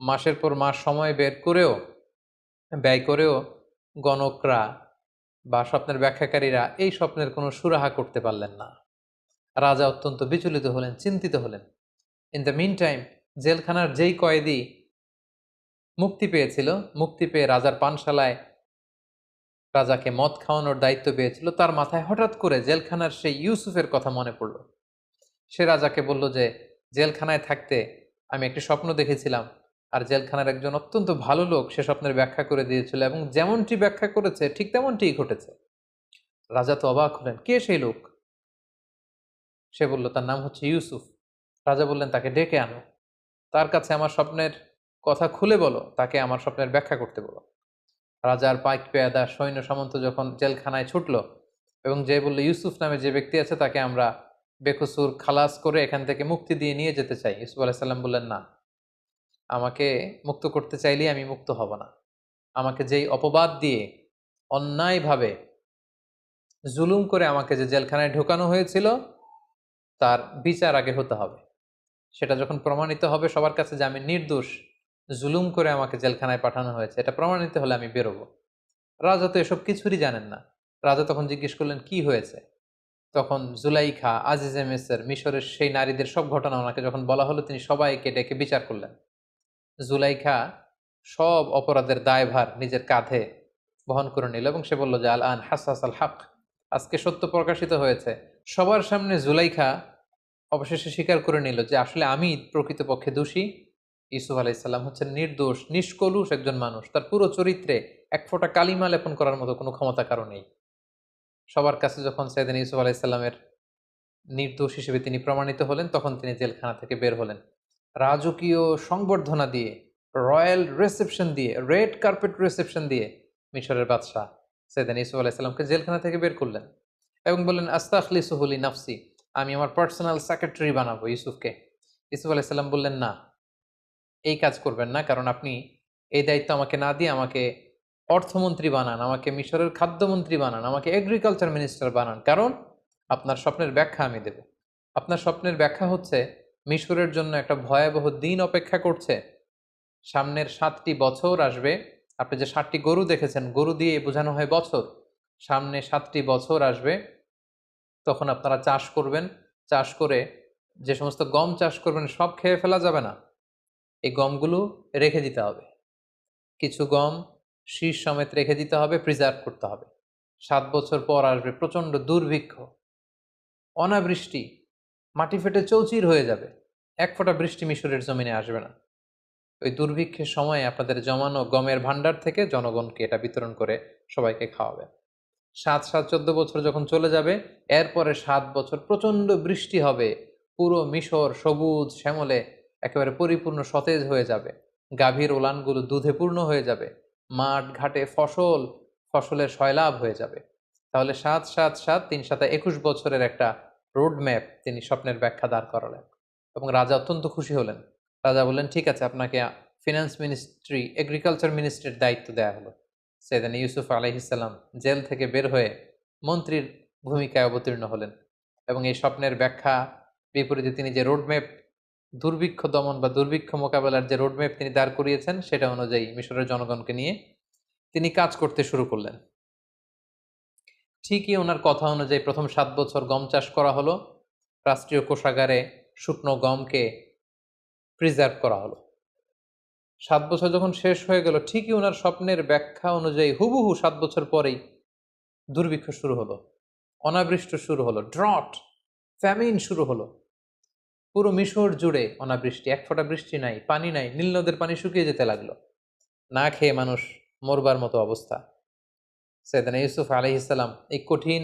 Speaker 1: মাসের পর মাস সময় বের করেও ব্যয় করেও গণকরা বা স্বপ্নের ব্যাখ্যাকারীরা এই স্বপ্নের কোনো সুরাহা করতে পারলেন না। রাজা অত্যন্ত বিচলিত হলেন, চিন্তিত হলেন। ইন দ্য মিন টাইম জেলখানার যেই কয়েদি মুক্তি পেয়েছিল, মুক্তি পেয়ে রাজার পানশালায় রাজাকে মদ খাওয়ানোর দায়িত্ব পেয়েছিল, তার মাথায় হঠাৎ করে জেলখানার সেই ইউসুফের কথা মনে পড়ল। সে রাজাকে বলল যে জেলখানায় থাকতে আমি একটি স্বপ্ন দেখেছিলাম, আর জেলখানার একজন অত্যন্ত ভালো লোক সে স্বপ্নের ব্যাখ্যা করে দিয়েছিল এবং যেমনটি ব্যাখ্যা করেছে ঠিক তেমনটিই ঘটেছে। রাজা তো অবাক হলেন, কে সেই লোক? সে বলল তার নাম হচ্ছে ইউসুফ। রাজা বললেন তাকে ডেকে আনো, তার কাছে আমার স্বপ্নের কথা খুলে বলো, তাকে আমার স্বপ্নের ব্যাখ্যা করতে বলো। রাজার পাইক পেয়াদা সৈন্য সামন্ত যখন জেলখানায় ছুটল এবং যে বলল ইউসুফ নামে যে ব্যক্তি আছে তাকে আমরা বেকসুর খালাস করে এখান থেকে মুক্তি দিয়ে নিয়ে যেতে চাই। ইউসুফ আলাইসাল্লাম বললেন না, আমাকে মুক্ত করতে চাইলেই আমি মুক্ত হব না। আমাকে যেই অপবাদ দিয়ে অন্যায়ভাবে জুলুম করে আমাকে যে জেলখানায় ঢোকানো হয়েছিল তার বিচার আগে হতে হবে। সেটা যখন প্রমাণিত হবে সবার কাছে যে আমি নির্দোষ, জুলুম করে আমাকে জেলখানায় পাঠানো হয়েছে, এটা প্রমাণিত হলে আমি বেরোবো। রাজা তো এসব কিছুরই জানেন না। রাজা তখন জিজ্ঞেস করলেন কি হয়েছে। তখন জুলাইখা, আজিজে মেসর, মিশরের সেই নারীদের সব ঘটনা ওনাকে যখন বলা হলো, তিনি সবাইকে ডেকে বিচার করলেন। জুলাইখা সব অপরাধের দায়ভার নিজের কাঁধে বহন করে নিল এবং সে বলল যে আল আন হাসাস আল হক, আজকে সত্য প্রকাশিত হয়েছে। সবার সামনে জুলাইখা অবশেষে স্বীকার করে নিল যে আসলে আমি প্রকৃতপক্ষে দোষী। ইউসুফ আলাইসাল্লাম হচ্ছেন নির্দোষ, নিষ্কলুষ একজন মানুষ, তার পুরো চরিত্রে এক ফোঁটা কালিমা লেপন করার মতো কোনো ক্ষমতা কারো নেই। সবার কাছে যখন সাইয়েদনা ইউসুফ আলাইসাল্লামের নির্দোষ হিসেবে তিনি প্রমাণিত হলেন, তখন তিনি জেলখানা থেকে বের হলেন। রাজকীয় সংবর্ধনা দিয়ে, রয়্যাল রিসেপশন দিয়ে, রেড কার্পেট রিসেপশন দিয়ে মিশরের বাদশাহ সাইয়েদনা ইউসুফ আলাইসাল্লামকে জেলখানা থেকে বের করলেন এবং বললেন আস্তাখলিসুহু লিনাফসি, আমি আমার পার্সোনাল সেক্রেটারি বানাবো ইউসুফকে। ইউসুফ আলাইসাল্লাম বললেন না, এই কাজ করবেন না, কারণ আপনি এই দায়িত্ব আমাকে না দিয়ে আমাকে অর্থমন্ত্রী বানান, আমাকে মিশরের খাদ্যমন্ত্রী বানান, আমাকে এগ্রিকালচার মিনিস্টার বানান, কারণ আপনার স্বপ্নের ব্যাখ্যা আমি দেব। আপনার স্বপ্নের ব্যাখ্যা হচ্ছে মিশরের জন্য একটা ভয়াবহ দিন অপেক্ষা করছে। সামনের 7টি বছর আসবে। আপনি যে 7টি গরু দেখেছেন, গরু দিয়ে বোঝানো হয় বছর। সামনে 7টি বছর আসবে, তখন আপনারা চাষ করবেন। চাষ করে যে সমস্ত গম চাষ করবেন সব খেয়ে ফেলা যাবে না, এই গমগুলো রেখে দিতে হবে। কিছু গম শীষ সমেত রেখে দিতে হবে, প্রিজার্ভ করতে হবে। 7 বছর পর আসবে প্রচণ্ড দুর্ভিক্ষ, অনাবৃষ্টি, মাটি ফেটে চৌচির হয়ে যাবে, এক ফোঁটা বৃষ্টি মিশরের জমিনে আসবে না। ওই দুর্ভিক্ষের সময়ে আপনাদের জমানো গমের ভাণ্ডার থেকে জনগণকে এটা বিতরণ করে সবাইকে খাওয়াবে। 7 7 14 বছর যখন চলে যাবে, এরপরে 7 বছর প্রচণ্ড বৃষ্টি হবে, পুরো মিশর সবুজ শ্যামলে একেবারে পরিপূর্ণ সতেজ হয়ে যাবে, গাভীর ওলানগুলো দুধে পূর্ণ হয়ে যাবে, মাঠ ঘাটে ফসলের সয়লাভ হয়ে যাবে। তাহলে 7 7 7 3 7 21 বছরের একটা রোড ম্যাপ তিনি স্বপ্নের ব্যাখ্যা দাঁড় করালেন এবং রাজা অত্যন্ত খুশি হলেন। রাজা বললেন, ঠিক আছে, আপনাকে ফিনান্স মিনিস্ট্রি, এগ্রিকালচার মিনিস্ট্রির দায়িত্ব দেওয়া হলো। সৈয়দনা ইউসুফ আলাইহিসসালাম জেল থেকে বের হয়ে মন্ত্রীর ভূমিকায় অবতীর্ণ হলেন এবং এই স্বপ্নের ব্যাখ্যা বিপরীতে তিনি যে রোডম্যাপ, দুর্ভিক্ষ দমন বা দুর্ভিক্ষ মোকাবেলার যে রোডম্যাপ তিনি দাঁড় করিয়েছেন, সেটা অনুযায়ী মিশরের জনগণকে নিয়ে তিনি কাজ করতে শুরু করলেন। ঠিকই ওনার কথা অনুযায়ী প্রথম 7 বছর গম চাষ করা হলো, রাষ্ট্রীয় কোষাগারে শুকনো গমকে প্রিজার্ভ করা হলো। 7 বছর যখন শেষ হয়ে গেল, ঠিকই ওনার স্বপ্নের ব্যাখ্যা অনুযায়ী হুবহু 7 বছর পরেই দুর্ভিক্ষ শুরু হলো, অনাবৃষ্টি শুরু হলো, ড্রট, ফ্যামিন শুরু হলো। পুরো মিশর জুড়ে অনাবৃষ্টি, এক ফোঁটা বৃষ্টি নাই, পানি নাই, নীল নদের পানি শুকিয়ে যেতে লাগলো, না খেয়ে মানুষ মরবার মতো অবস্থা। সৈয়দনা ইউসুফ আলাইহিসসালাম এই কঠিন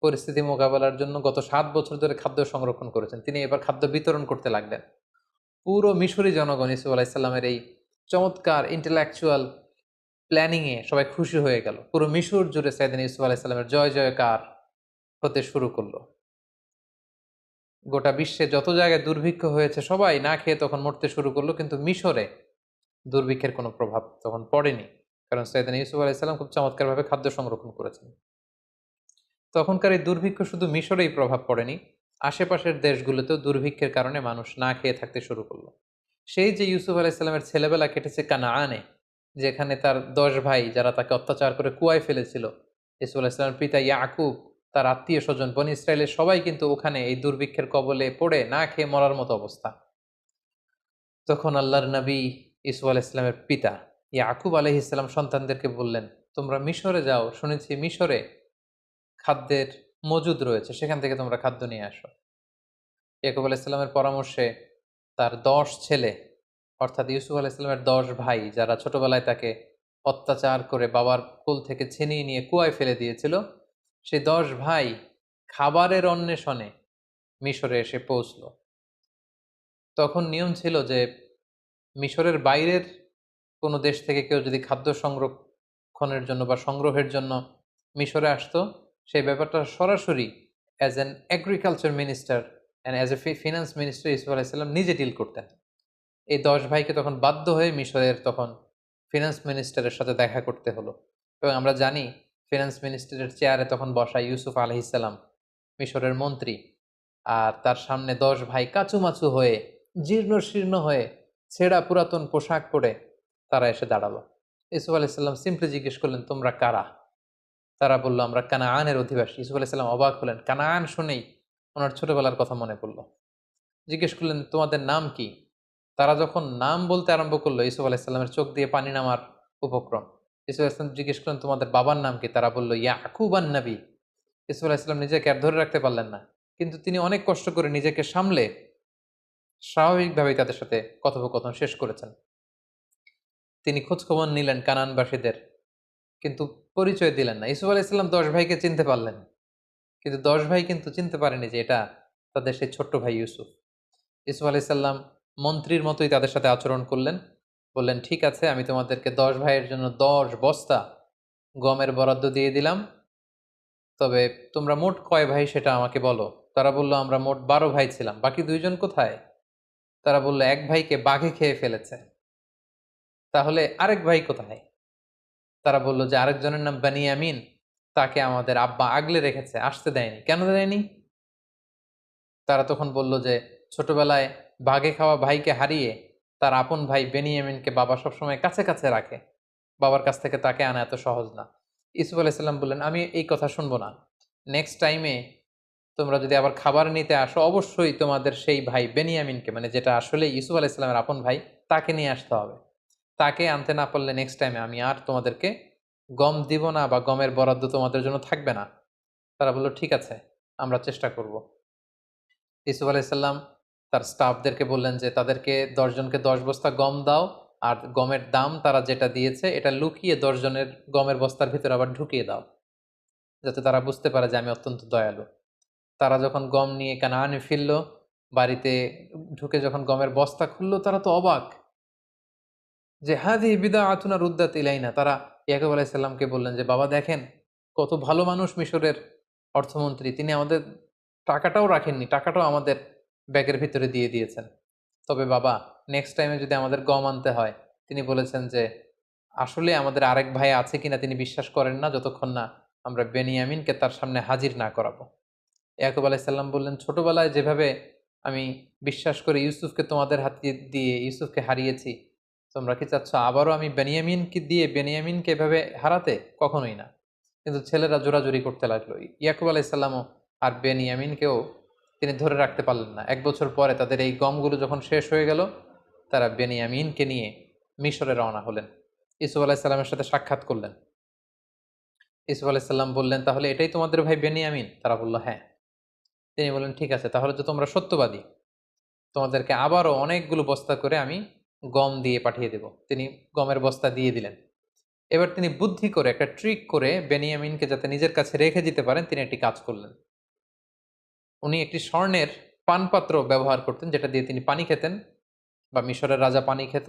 Speaker 1: পরিস্থিতি মোকাবেলার জন্য গত 7 বছর ধরে খাদ্য সংরক্ষণ করেছেন। তিনি এবার খাদ্য বিতরণ করতে লাগলেন। পুরো মিশরি জনগণ ইউসুফ আলাইহিসসালামের এই চমৎকার ইন্টেলেকচুয়াল প্ল্যানিংয়ে সবাই খুশি হয়ে গেল। পুরো মিশর জুড়ে সৈয়দনা ইউসুফ আলাইহিসসালামের জয় জয়কার হতে শুরু করলো। গোটা বিশ্বে যত জায়গায় দুর্ভিক্ষ হয়েছে সবাই না খেয়ে তখন মরতে শুরু করলো, কিন্তু মিশরে দুর্ভিক্ষের কোনো প্রভাব তখন পড়েনি, কারণ সৈয়দনা ইউসুফ আলাইহিসসালাম খুব চমৎকারভাবে খাদ্য সংরক্ষণ করেছেন। তখনকার এই দুর্ভিক্ষ শুধু মিশরেই প্রভাব পড়েনি, আশেপাশের দেশগুলোতেও দুর্ভিক্ষের কারণে মানুষ না খেয়ে থাকতে শুরু করলো। সেই যে ইউসুফ আলাইহিসসালামের ছেলেবেলা কেটেছে কানাআনে, যেখানে তার 10 ভাই যারা তাকে অত্যাচার করে কুয়ায় ফেলেছিল, ইউসুফ আলাইহিসসালামের পিতা ইয়াকুব, তার আত্মীয় স্বজন বনী ইসরায়েলের সবাই কিন্তু ওখানে এই দুর্ভিক্ষের কবলে পড়ে না খেয়ে মরার মতো অবস্থা। তখন আল্লাহর নবী ইউসুফ আলাইহিসসালামের পিতা ইয়াকুব আলাইহিসসালাম সন্তানদেরকে বললেন, তোমরা মিশরে যাও, শুনেছি মিশরে খাদ্যের মজুদ রয়েছে, সেখান থেকে তোমরা খাদ্য নিয়ে আসো। ইয়াকুব আলাইহিসসালামের পরামর্শে তার 10 ছেলে, অর্থাৎ ইউসুফ আলাইহিসসালামের 10 ভাই, যারা ছোটবেলায় তাকে অত্যাচার করে বাবার কোল থেকে ছিনিয়ে নিয়ে কুয়ায় ফেলে দিয়েছিল, সেই 10 ভাই খাবারের অন্বেষণে মিশরে এসে পৌঁছল। তখন নিয়ম ছিল যে মিশরের বাইরের কোনো দেশ থেকে কেউ যদি খাদ্য সংরক্ষণের জন্য বা সংগ্রহের জন্য মিশরে আসতো, সেই ব্যাপারটা সরাসরি as an agriculture minister and as a finance minister Yusuf আলাইহিসসালাম নিজে ডিল করতেন। এই 10 ভাইকে তখন বাধ্য হয়ে মিশরের তখন ফিনান্স মিনিস্টারের সাথে দেখা করতে হলো, এবং আমরা জানি ফিনান্স মিনিস্টারের চেয়ারে তখন বসা ইউসুফ আলাইহিসসালাম মিশরের মন্ত্রী, আর তার সামনে 10 ভাই কাচুমাচু হয়ে, জীর্ণ শীর্ণ হয়ে, ছেঁড়া পুরাতন পোশাক পরে তারা এসে দাঁড়ালো। ইউসুফ আলাইহিসসালাম সিম্পলি জিজ্ঞেস করলেন, তোমরা কারা? তারা বলল, আমরা কানাআনের অধিবাসী। ইউসুফ আলাইহিসসালাম অবাক হলেন, কানাআন শুনেই ওনার ছোটবেলার কথা মনে পড়ল। জিজ্ঞেস করলেন, তোমাদের নাম কি? তারা যখন নাম বলতে আরম্ভ করলো, ইউসুফ আলাইহিসসালামের চোখ দিয়ে পানি নামার উপক্রম। ইউসুফ আলাইহিসসালাম জিজ্ঞেস করলেন, তোমাদের বাবার নাম কি? তারা বলল, ইয়াকুব আন নবী। ইউসুফ আলাইহিসসালাম নিজেকে আর ধরে রাখতে পারলেন না, কিন্তু তিনি অনেক কষ্ট করে নিজেকে সামলে স্বাভাবিকভাবেই তাদের সাথে কথোপকথন শেষ করেছেন। তিনি খোঁজখবর নিলেন কানানবাসীদের, কিন্তু পরিচয় দিলেন না। ইউসুফ আলাইহিসসালাম 10 ভাইকে চিনতে পারলেন, কিন্তু 10 ভাই কিন্তু চিনতে পারেনি যে এটা তাদের সেই ছোট্ট ভাই ইউসুফ। ইউসুফ আলাইহিসসালাম মন্ত্রীর মতোই তাদের সাথে আচরণ করলেন, বললেন, ঠিক আছে, আমি তোমাদেরকে 10 ভাইয়ের জন্য 10 বস্তা গমের বরাদ্দ দিয়ে দিলাম, তবে তোমরা মোট কয় ভাই সেটা আমাকে বলো। তারা বলল, আমরা মোট 12 ভাই ছিলাম, বাকি 2জন কোথায়? তারা বলল, এক ভাইকে বাঘে খেয়ে ফেলেছে। তাহলে আরেক ভাই কোথায়? তারা বলল যে আরেকজনের নাম বানিয়ামিন, তাকে আমাদের আব্বা আগলে রেখেছে, আসতে দেয়নি। কেন দেয়নি? তারা তখন বলল যে ছোটবেলায় বাঘে খাওয়া ভাইকে হারিয়ে তার আপন ভাই বেনিয়ামিনকে বাবা সবসময় কাছে কাছে রাখে, বাবার কাছ থেকে তাকে আনা এত সহজ না। ইউসুফ আলাইহিসসালাম বললেন, আমি এই কথা শুনবো না। নেক্সট টাইমে তোমরা যদি আবার খাবার নিতে আসো, অবশ্যই তোমাদের সেই ভাই বেনিয়ামিনকে, মানে যেটা আসলে ইউসুফ আলাইহিসসালামের আপন ভাই, তাকে নিয়ে আসতে হবে। তাকে আনতে না পারলে নেক্সট টাইমে আমি আর তোমাদেরকে গম দিব না, বা গমের বরাদ্দ তোমাদের জন্য থাকবে না। তারা বলল, ঠিক আছে, আমরা চেষ্টা করব। ইউসুফ আলাইহিসসালাম তার স্টাফদেরকে বললেন যে তাদেরকে 10 জনকে 10 বস্তা গম দাও, আর গমের দাম তারা যেটা দিয়েছে এটা লুকিয়ে 10 জনের গমের বস্তার ভিতরে আবার ঢুকিয়ে দাও, যাতে তারা বুঝতে পারে যে আমি অত্যন্ত দয়ালু। তারা যখন গম নিয়ে কানানে ফিরল, বাড়িতে ঢুকে যখন গমের বস্তা খুললো, তারা তো অবাক যে হাদিহি বিদআতুনা রুদ্দাত ইলাইনা। তারা ইয়াকুব আলাইহিস সালামকে বললেন যে বাবা দেখেন, কত ভালো মানুষ মিশরের অর্থমন্ত্রী, তিনি আমাদের টাকাটাও রাখেননি, টাকাটাও আমাদের ব্যাগের ভিতরে দিয়ে দিয়েছেন। তবে বাবা, নেক্সট টাইমে যদি আমাদের গম আনতে হয়, তিনি বলেছেন যে আসলে আমাদের আরেক ভাই আছে কিনা তিনি বিশ্বাস করেন না যতক্ষণ না আমরা বেনিয়ামিনকে তার সামনে হাজির না করাবো। ইয়াকুব আলাইহিস সালাম বললেন, ছোটবেলায় যেভাবে আমি বিশ্বাস করে ইউসুফকে তোমাদের হাতে দিয়ে ইউসুফকে হারিয়েছি, তোমরা কি চাচ্ছ আবারও আমি বেনিয়ামিনকে দিয়ে বেনিয়ামিনকে এভাবে হারাতে? কখনোই না। কিন্তু ছেলেরা জোরাজুরি করতে লাগলো। ইয়াকুব আলাইহিস সালামও আর বেনিয়ামিনকেও তিনি ধরে রাখতে পারলেন না। 1 বছর পরে তাদের এই গমগুলো যখন শেষ হয়ে গেল, তারা বেনিয়ামিনকে নিয়ে মিশরে রওনা হলেন। ইউসুফ আলাইহিস সালামের সাথে সাক্ষাৎ করলেন। ইউসুফ আলাইহিস সালাম বললেন, তাহলে এটাই তোমাদের ভাই বেনিয়ামিন? তারা বলল হ্যাঁ। তিনি বললেন, ঠিক আছে, তাহলে তো তোমরা সত্যবাদী, তোমাদেরকে আবারও অনেকগুলো বস্তা করে আমি গম দিয়ে পাঠিয়ে দেব। তিনি গমের বস্তা দিয়ে দিলেন। এবার তিনি বুদ্ধি করে একটা ট্রিক করে বেনিয়ামিনকে যাতে নিজের কাছে রেখে দিতে পারেন, তিনি একটি কাজ করলেন। উনি একটি স্বর্ণের পানপাত্র ব্যবহার করতেন, যেটা দিয়ে তিনি পানি খেতেন, বা মিশরের রাজা পানি খেত।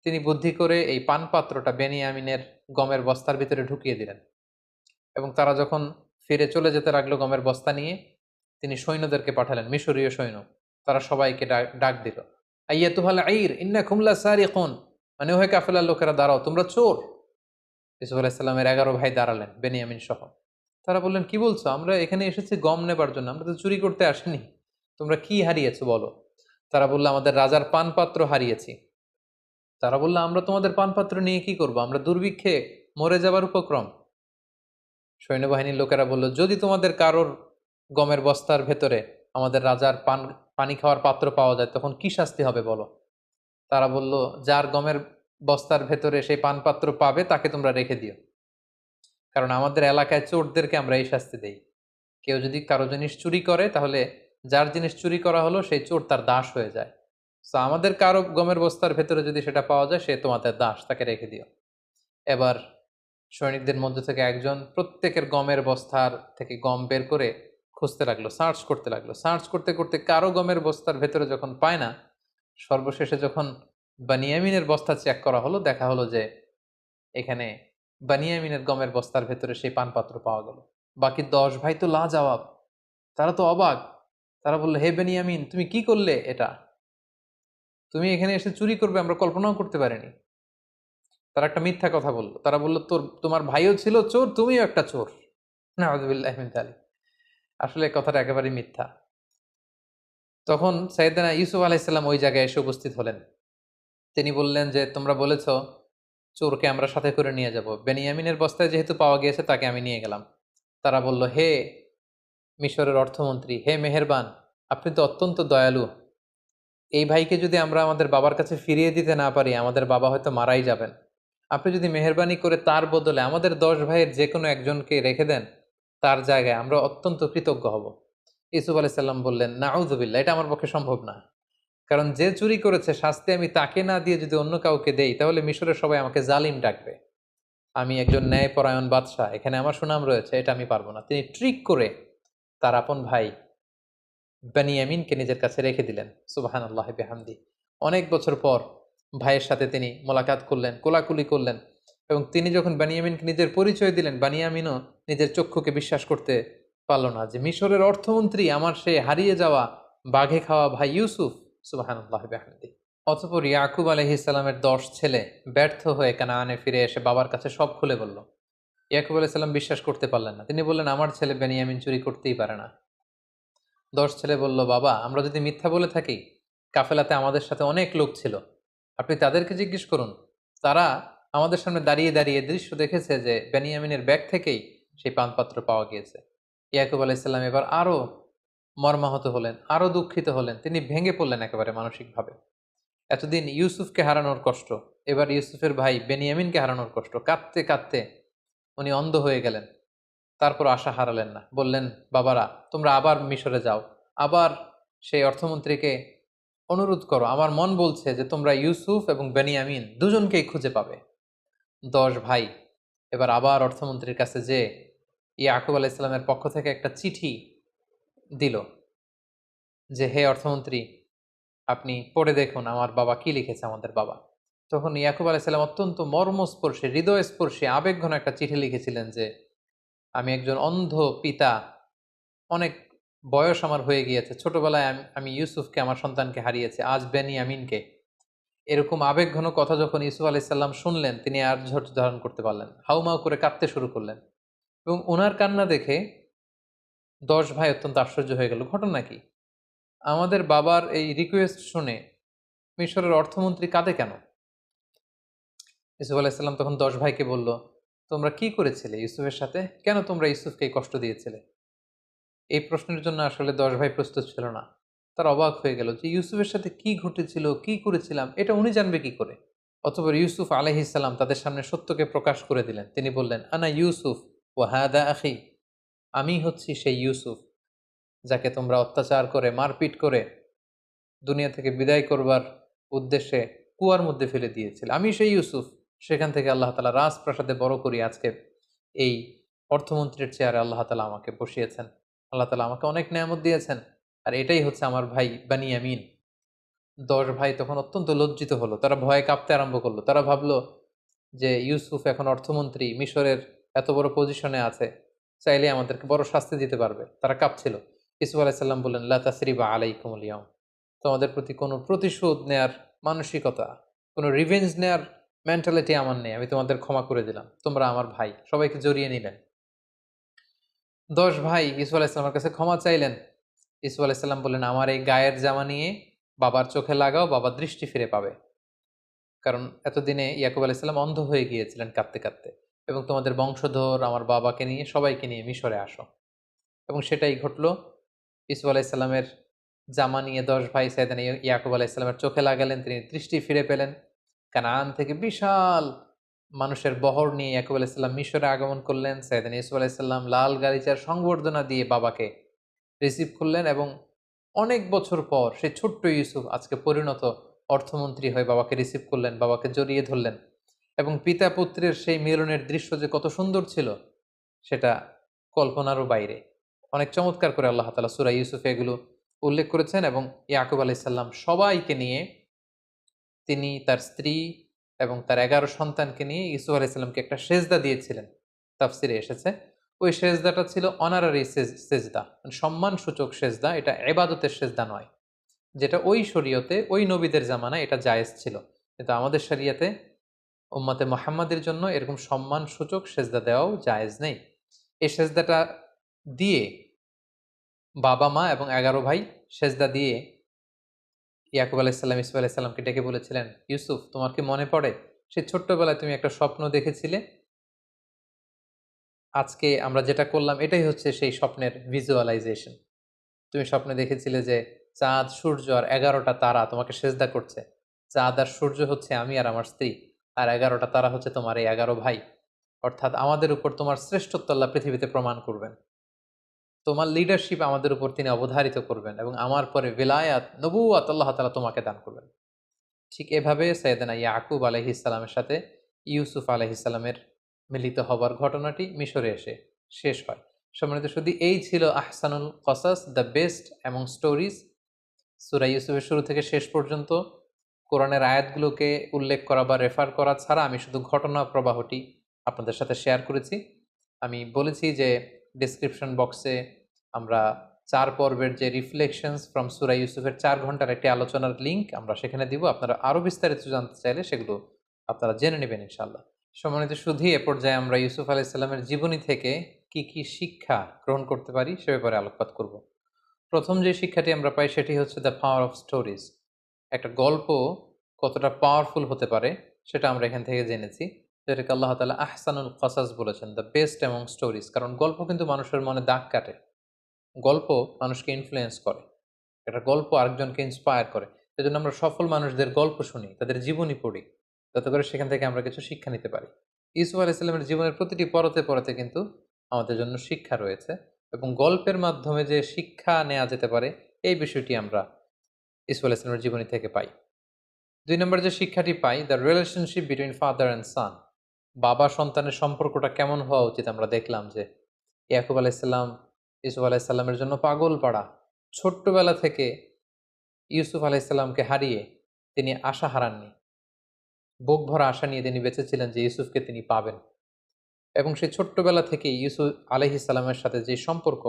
Speaker 1: তিনি বুদ্ধি করে এই পানপাত্রটা বেনিয়ামিনের গমের বস্তার ভিতরে ঢুকিয়ে দিলেন, এবং তারা যখন ফিরে চলে যেতে লাগলো গমের বস্তা নিয়ে, তিনি সৈন্যদেরকে পাঠালেন, মিশরীয় সৈন্য। তারা সবাইকে ডাক দিল, আইয়াতুহাল আইর ইন্নাকুম লাসারিকুন, মানে ওহে কাফেলার লোকেরা দাঁড়াও, তোমরা চোর। ইউসুফ আলাইহিস সালামের 11 ভাই দাঁড়ালেন, বেনিয়ামিন সহ। তারা বললেন, কি বলছো? আমরা এখানে এসেছি গম নেবার জন্য, আমরা তো চুরি করতে আসিনি। তোমরা কি হারিয়েছো বলো? তারা বললো, আমাদের রাজার পানপাত্র হারিয়েছি। তারা বললো, আমরা তোমাদের পানপাত্র নিয়ে কি করবো? আমরা দুর্ভিক্ষে মরে যাবার উপক্রম। সৈন্যবাহিনীর লোকেরা বলল, যদি তোমাদের কারোর গমের বস্তার ভেতরে আমাদের রাজার পানি খাওয়ার পাত্র পাওয়া যায়, তখন কি শাস্তি হবে বলো? তারা বলল, যার গমের বস্তার ভেতরে সেই পানপাত্র পাবে তাকে তোমরা রেখে দিও, কারণ আমাদের এলাকায় চোরদেরকে আমরা এই শাস্তি দেই। কেউ যদি কারো জিনিস চুরি করে, তাহলে যার জিনিস চুরি করা হলো সেই চোর তার দাস হয়ে যায়। তো আমাদের কারো গমের বস্তার ভেতরে যদি সেটা পাওয়া যায়, সে তোমাদের দাস, তাকে রেখে দিও। এবার সৈনিকদের মধ্যে থেকে একজন প্রত্যেকের গমের বস্তার থেকে গম বের করে খুঁজতে লাগলো, সার্চ করতে লাগলো। সার্চ করতে করতে কারো গমের বস্তার ভেতরে যখন পায় না, সর্বশেষে যখন বানিয়ামিনের বস্তা চেক করা হলো, দেখা হলো যে এখানে বানিয়ামিনের গমের বস্তার ভেতরে সেই পানপাত্র পাওয়া গেল। বাকি 10 ভাই তো লাজবাব, তারা তো অবাক। তারা বললো, হে বেনিয়ামিন, তুমি কি করলে এটা? তুমি এখানে এসে চুরি করবে আমরা কল্পনাও করতে পারিনি। তারা একটা মিথ্যা কথা বললো। তারা বললো, তোমার ভাইও ছিল চোর, তুমিও একটা চোর। নাউযুবিল্লাহি মিন যালিক। আসলে কথাটা একেবারেই মিথ্যা। তখন সাইয়েদনা ইউসুফ আলাইহিস সালাম ওই জায়গায় এসে উপস্থিত হলেন। তিনি বললেন যে, তোমরা বলেছ চোরকে আমরা সাথে করে নিয়ে যাব, বেনিয়ামিনের বস্তায় যেহেতু পাওয়া গিয়েছে তাকে আমি নিয়ে গেলাম। তারা বলল, হে মিশরের অর্থমন্ত্রী, হে মেহেরবান, আপনি তো অত্যন্ত দয়ালু। এই ভাইকে যদি আমরা আমাদের বাবার কাছে ফিরিয়ে দিতে না পারি, আমাদের বাবা হয়তো মারাই যাবেন। আপনি যদি মেহেরবানি করে তার বদলে আমাদের 10 ভাইয়ের যে কোনো একজনকে রেখে দেন তার জায়গায়, আমরা অত্যন্ত কৃতজ্ঞ হব। ইউসুফ আলাইহিস সালাম বললেন, নাউযুবিল্লাহ, এটা আমার পক্ষে সম্ভব না। কারণ যে চুরি করেছে শাস্তি আমি তাকে না দিয়ে যদি অন্য কাউকে দেই, তাহলে মিশরের সবাই আমাকে জালিম ডাকবে। আমি একজন ন্যায়পরায়ণ বাদশাহ, এখানে আমার সুনাম রয়েছে, এটা আমি পারবো না। তিনি ট্রিক করে তার আপন ভাই বেনিয়ামিনকে নিজের কাছে রেখে দিলেন। সুবহানাল্লাহ বিহামদি। অনেক বছর পর ভাইয়ের সাথে তিনি মোলাকাত করলেন, কোলাকুলি করলেন, এবং তিনি যখন বেনিয়ামিনকে নিজের পরিচয় দিলেন, বেনিয়ামিনও নিজের চক্ষুকে বিশ্বাস করতে পারল না যে মিশরের অর্থমন্ত্রী আমার সে হারিয়ে যাওয়া বাঘে খাওয়া ভাই ইউসুফ। সুবহানাল্লাহ বিহামদি। অতঃপর ইয়াকুব আলাইহিস সালামের 10 ছেলে ব্যর্থ হয়ে কানানে ফিরে এসে বাবার কাছে সব খুলে বলল। ইয়াকুব আলাইহিস সালাম বিশ্বাস করতে পারলেন না। তিনি বললেন, আমার ছেলে বেনিয়ামিন চুরি করতেই পারে না। 10 ছেলে বলল, বাবা, আমরা যদি মিথ্যা বলে থাকি, কাফেলাতে আমাদের সাথে অনেক লোক ছিল, আপনি তাদেরকে জিজ্ঞেস করুন। তারা আমাদের সামনে দাঁড়িয়ে দাঁড়িয়ে দৃশ্য দেখেছে যে বেনিয়ামিনের ব্যাগ থেকেই সেই পানপাত্র পাওয়া গিয়েছে। ইয়াকুব আলাইহিস সালাম এবার আরো মর্মাহত হলেন, আরো দুঃখিত হলেন। তিনি ভেঙে পড়লেন একেবারে মানসিকভাবে। এতদিন ইউসুফকে হারানোর কষ্ট, এবার ইউসুফের ভাই বেনিয়ামিনকে হারানোর কষ্ট। কাঁদতে কাঁদতে উনি অন্ধ হয়ে গেলেন। তারপর আশা হারালেন না। বললেন, বাবারা, তোমরা আবার মিশরে যাও, আবার সেই অর্থমন্ত্রীকে অনুরোধ করো, আমার মন বলছে যে তোমরা ইউসুফ এবং বেনিয়ামিন দুজনকেই খুঁজে পাবে। 10 ভাই এবার আবার অর্থমন্ত্রীর কাছে যে ইয়াকুব আলাইহিস সালামের পক্ষ থেকে একটা চিঠি দিল যে, হে অর্থমন্ত্রী, আপনি পড়ে দেখুন আমার বাবা কি লিখেছে, আমাদের বাবা। তখন ইয়াকুব আলাইহিস সালাম অত্যন্ত মর্মস্পর্শী, হৃদয়স্পর্শী, আবেগঘন একটা চিঠি লিখেছিলেন যে, আমি একজন অন্ধ পিতা, অনেক বয়স আমার হয়ে গিয়েছে, ছোটবেলায় আমি ইউসুফকে, আমার সন্তানকে হারিয়েছি, আজ বেনিয়ামিনকে। এরকম আবেগঘন কথা যখন ইউসুফ আলাইহিস সালাম শুনলেন, তিনি আর ধৈর্য ধারণ করতে পারলেন, হাউমাউ করে কাঁদতে শুরু করলেন। এবং ওনার কান্না দেখে 10 ভাই অত্যন্ত আশ্চর্য হয়ে গেল। ঘটনা কি? আমাদের বাবার এই রিকোয়েস্ট শুনে মিশরের অর্থমন্ত্রী কাঁদে কেন? ইউসুফ আলাইহিস সালাম তখন 10 ভাইকে বলল, তোমরা কি করেছিলে ইউসুফের সাথে? কেন তোমরা ইউসুফকে এই কষ্ট দিয়েছিলে? এই প্রশ্নের জন্য আসলে 10 ভাই প্রস্তুত ছিল না। তারা অবাক হয়ে গেল যে ইউসুফের সাথে কি ঘটেছিল, কি করেছিলাম, এটা উনি জানবে কি করে? অতঃপর ইউসুফ আলাইহিস সালাম তাদের সামনে সত্যকে প্রকাশ করে দিলেন। তিনি বললেন, আনা ইউসুফ ওয়া হাদা আখি, আমি হচ্ছি সেই ইউসুফ যাকে তোমরা অত্যাচার করে, মারপিট করে দুনিয়া থেকে বিদায় করবার উদ্দেশ্যে কুয়ার মধ্যে ফেলে দিয়েছিল। আমি সেই ইউসুফ। সেখান থেকে আল্লাহ তাআলা রাজপ্রাসাদে বড় করি আজকে এই অর্থমন্ত্রীর চেয়ারে আল্লাহ তাআলা আমাকে বসিয়েছেন। আল্লাহ তাআলা আমাকে অনেক নেয়ামত দিয়েছেন। আর এটাই হচ্ছে আমার ভাই বানিয়ামিন। 10 ভাই তখন অত্যন্ত লজ্জিত হলো। তারা ভয়ে কাঁপতে আরম্ভ করলো। তারা ভাবলো যে ইউসুফ এখন অর্থমন্ত্রী, মিশরের এত বড় পজিশনে আছে, চাইলে আমাদেরকে বড় শাস্তি দিতে পারবে। তারা কাঁপছিল। ইউসুফ আলাইহিস সালাম বললেন, লা তাসরিবা আলাইকুমুল ইয়াউম, তোমাদের প্রতি কোনো প্রতিশোধ নেয়ার মানসিকতা, কোনো রিভেঞ্জ নেয়ার মেন্টালিটি আমার নেই। আমি তোমাদের ক্ষমা করে দিলাম। তোমরা আমার ভাই। সবাইকে জড়িয়ে নিলেন। 10 ভাই ইউসুফ আলাইহিস সালামের কাছে ক্ষমা চাইলেন। ইউসুফ আলাইহিস সালাম বললেন, আমার এই গায়ের জামা নিয়ে বাবার চোখে লাগাও, বাবা দৃষ্টি ফিরে পাবে। কারণ এতদিনে ইয়াকুব আলাইহিস সালাম অন্ধ হয়ে গিয়েছিলেন কাঁদতে কাঁদতে। এবং তোমাদের বংশধর আমার বাবাকে নিয়ে, সবাইকে নিয়ে মিশরে আসো। এবং সেটাই ঘটল। ইউসুফ আলাইহিস সালামের জামা নিয়ে 10 ভাই সাইয়েদনা ইয়াকুব আলাইহিস সালামের চোখে লাগালেন, তিনি দৃষ্টি ফিরে পেলেন। কানান থেকে বিশাল মানুষের বহর নিয়ে ইয়াকুব আলাইহিস সালাম মিশরে আগমন করলেন। সাইয়েদনা ইউসুফ আলাইহিস সালাম লাল গালিচার সংবর্ধনা দিয়ে বাবাকে রিসিভ করলেন। এবং অনেক বছর পর সেই ছোট্ট ইউসুফ আজকে পরিণত অর্থমন্ত্রী হয়ে বাবাকে রিসিভ করলেন, বাবাকে জড়িয়ে ধরলেন। এবং পিতা পুত্রের সেই মিলনের দৃশ্য যে কত সুন্দর ছিল, সেটা কল্পনারও বাইরে। অনেক চমৎকার করে আল্লাহ তাআলা সূরা ইউসুফে এগুলো উল্লেখ করেছেন। এবং ইয়াকুব আলাইহিস সালাম সবাইকে নিয়ে, তিনি তার স্ত্রী এবং তার 11 সন্তানকে নিয়ে ইউসুফ আলাইহিস সালামকে একটা সেজদা দিয়েছিলেন। তাফসিরে এসেছে ওই সেজদাটা ছিল অনারারি সেজদা, মানে সম্মানসূচক সেজদা। এটা ইবাদতের সেজদা নয়, যেটা ওই শরীয়তে, ওই নবীদের জামানায় এটা জায়েজ ছিল। কিন্তু আমাদের শরিয়াতে উম্মতে মুহাম্মাদের জন্য এরকম সম্মানসূচক সেজদা দেওয়াও জায়েজ নেই। এই সেজদাটা দিয়ে বাবা মা এবং 11 ভাই সেজদা দিয়ে ইয়াকুব আলাইহিস সালাম ইউসুফ আলাইহিস সালামকে ডেকে বলেছিলেন, ইউসুফ, তোমার কি মনে পড়ে সেই ছোট্টবেলায় তুমি একটা স্বপ্ন দেখেছিলে? আজকে আমরা যেটা করলাম এটাই হচ্ছে সেই স্বপ্নের ভিজুয়ালাইজেশন। তুমি স্বপ্নে দেখেছিলে যে চাঁদ, সূর্য আর 11টা তারা তোমাকে সেজদা করছে। চাঁদ আর সূর্য হচ্ছে আমি আর আমার স্ত্রী, আর 11টা তারা হচ্ছে তোমার এই 11 ভাই। অর্থাৎ আমাদের উপর তোমার শ্রেষ্ঠত্ব আল্লাহ পৃথিবীতে প্রমাণ করবেন। তোমার লিডারশিপ আমাদের উপর তিনি অবধারিত করবেন এবং আমার পরে ভিলায়াত, নবুয়াত আল্লাহ তাআলা তোমাকে দান করবেন। ঠিক এভাবে সাইয়েদনা ইয়াকুব আলাইহিস সালামের সাথে ইউসুফ আলাইহিস সালামের মিলিত হবার ঘটনাটি মিশরে এসে শেষ হয়। সম্মানিত সুধী, এই ছিল আহসানুল কসাস, দ্য বেস্ট অ্যামং স্টোরিজ। সূরা ইউসুফের শুরু থেকে শেষ পর্যন্ত কোরআনের আয়াতগুলোকে উল্লেখ করা বা রেফার করা ছাড়া আমি শুধু ঘটনা প্রবাহটি আপনাদের সাথে শেয়ার করেছি। আমি বলেছি যে ডেসক্রিপশন বক্সে আমরা 4 পর্বের যে রিফ্লেকশনস ফ্রম সূরা ইউসুফের 4 ঘন্টার একটি আলোচনার লিঙ্ক আমরা সেখানে দিব। আপনারা আরও বিস্তারিত জানতে চাইলে সেগুলো আপনারা জেনে নেবেন ইনশাআল্লাহ। সম্মানিত সুধী, এ পর্যায়ে আমরা ইউসুফ আলাইহিস সালামের জীবনী থেকে কি কি শিক্ষা গ্রহণ করতে পারি সে ব্যাপারে আলোকপাত করব। প্রথম যে শিক্ষাটি আমরা পাই সেটি হচ্ছে দ্য পাওয়ার অফ স্টোরিজ। একটা গল্প কতটা পাওয়ারফুল হতে পারে সেটা আমরা এখান থেকে জেনেছি, যেটাকে আল্লাহ তাআলা আহসানুল কসাস বলেছেন, দ্য বেস্ট অ্যামং স্টোরিজ। কারণ গল্প কিন্তু মানুষের মনে দাগ কাটে, গল্প মানুষকে ইনফ্লুয়েন্স করে, একটা গল্প আরেকজনকে ইন্সপায়ার করে। সেজন্য আমরা সফল মানুষদের গল্প শুনি, তাদের জীবনী পড়ি, যাতে করে সেখান থেকে আমরা কিছু শিক্ষা নিতে পারি। ইউসুফ আলাইহিস সালামের জীবনের প্রতিটি পরতে পরতে কিন্তু আমাদের জন্য শিক্ষা রয়েছে এবং গল্পের মাধ্যমে যে শিক্ষা নেওয়া যেতে পারে এই বিষয়টি আমরা ইউসুফ আলাইহিস সালামের জীবনী থেকে পাই। ২ নম্বর যে শিক্ষাটি পাই, the relationship between father and son. বাবা সন্তানের সম্পর্কটা কেমন হওয়া উচিত আমরা দেখলাম যে ইয়াকুব আলাইহিসসালাম ইউসুফ আলাইহিসসালামের জন্য পাগল পাড়া। ছোট্টবেলা থেকে ইউসুফ আলাইহিসসালামকে হারিয়ে তিনি আশা হারাননি। বুক ভরা আশা নিয়ে তিনি বেঁচেছিলেন যে ইউসুফকে তিনি পাবেন। এবং সেই ছোট্টবেলা থেকেই ইউসুফ আলাইহিসসালামের সাথে যে সম্পর্ক,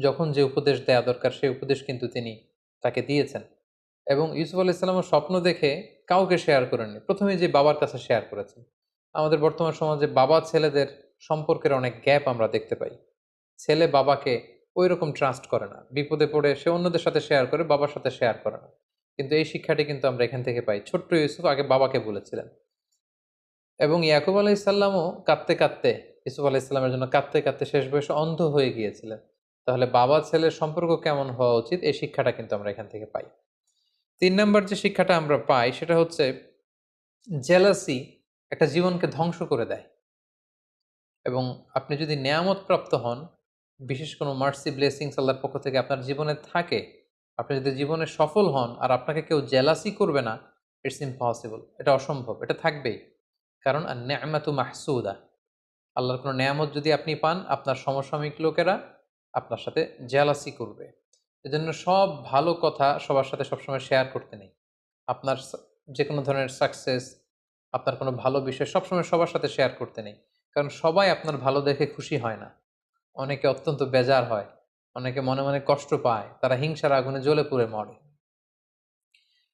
Speaker 1: যখন যে উপদেশ দেয়া দরকার সেই উপদেশ কিন্তু তিনি তাকে দিয়েছেন। এবং ইউসুফ আলাইহিসসালামের স্বপ্ন দেখে কাউকে শেয়ার করেননি। প্রথমে যে বাবার কাছে শেয়ার করেছেন। আমাদের বর্তমান সমাজে বাবা ছেলেদের সম্পর্কের অনেক গ্যাপ আমরা দেখতে পাই। ছেলে বাবাকে ঐরকম ট্রাস্ট করে না। বিপদে পড়ে সে অন্যদের সাথে শেয়ার করে, বাবার সাথে শেয়ার করে না। কিন্তু এই শিক্ষাটি কিন্তু আমরা এখান থেকে পাই। ছোট্ট ইউসুফ আগে বাবাকে বলেছিলেন। এবং ইয়াকুব আলাইহিসসালামও কাঁদতে কাঁদতে, ইউসুফ আলাইহিসসালামের জন্য কাঁদতে কাঁদতে শেষ বয়সে অন্ধ হয়ে গিয়েছিলেন। তাহলে বাবা ছেলের সম্পর্ক কেমন হওয়া উচিত, এই শিক্ষাটা কিন্তু আমরা এখান থেকে পাই। ৩ নাম্বার যে শিক্ষাটা আমরা পাই সেটা হচ্ছে জেলাসি একটা জীবনকে ধ্বংস করে দেয়। এবং আপনি যদি নেয়ামত প্রাপ্ত হন, বিশেষ কোনো মার্সি ব্লেসিংস আল্লাহর পক্ষ থেকে আপনার জীবনে থাকে, আপনি যদি জীবনে সফল হন আর আপনাকে কেউ জেলাসি করবে না, ইটস ইম্পসিবল। এটা অসম্ভব, এটা থাকবেই। কারণ নেয়ামাতু মাহসুদা, আল্লাহর কোনো নেয়ামত যদি আপনি পান, আপনার সমসাময়িক লোকেরা আপনার সাথে জেলাসি করবে। এজন্য সব ভালো কথা সবার সাথে সবসময় শেয়ার করতে নেই। আপনার যে কোনো ধরনের সাকসেস, আপনার কোনো ভালো বিষয় সবসময় সবার সাথে শেয়ার করতে নেই। কারণ সবাই আপনার ভালো দেখে খুশি হয় না। অনেকে অত্যন্ত বেজার হয়, অনেকে মনে মনে কষ্ট পায়, তারা হিংসার আগুনে জ্বলে পুড়ে মরে।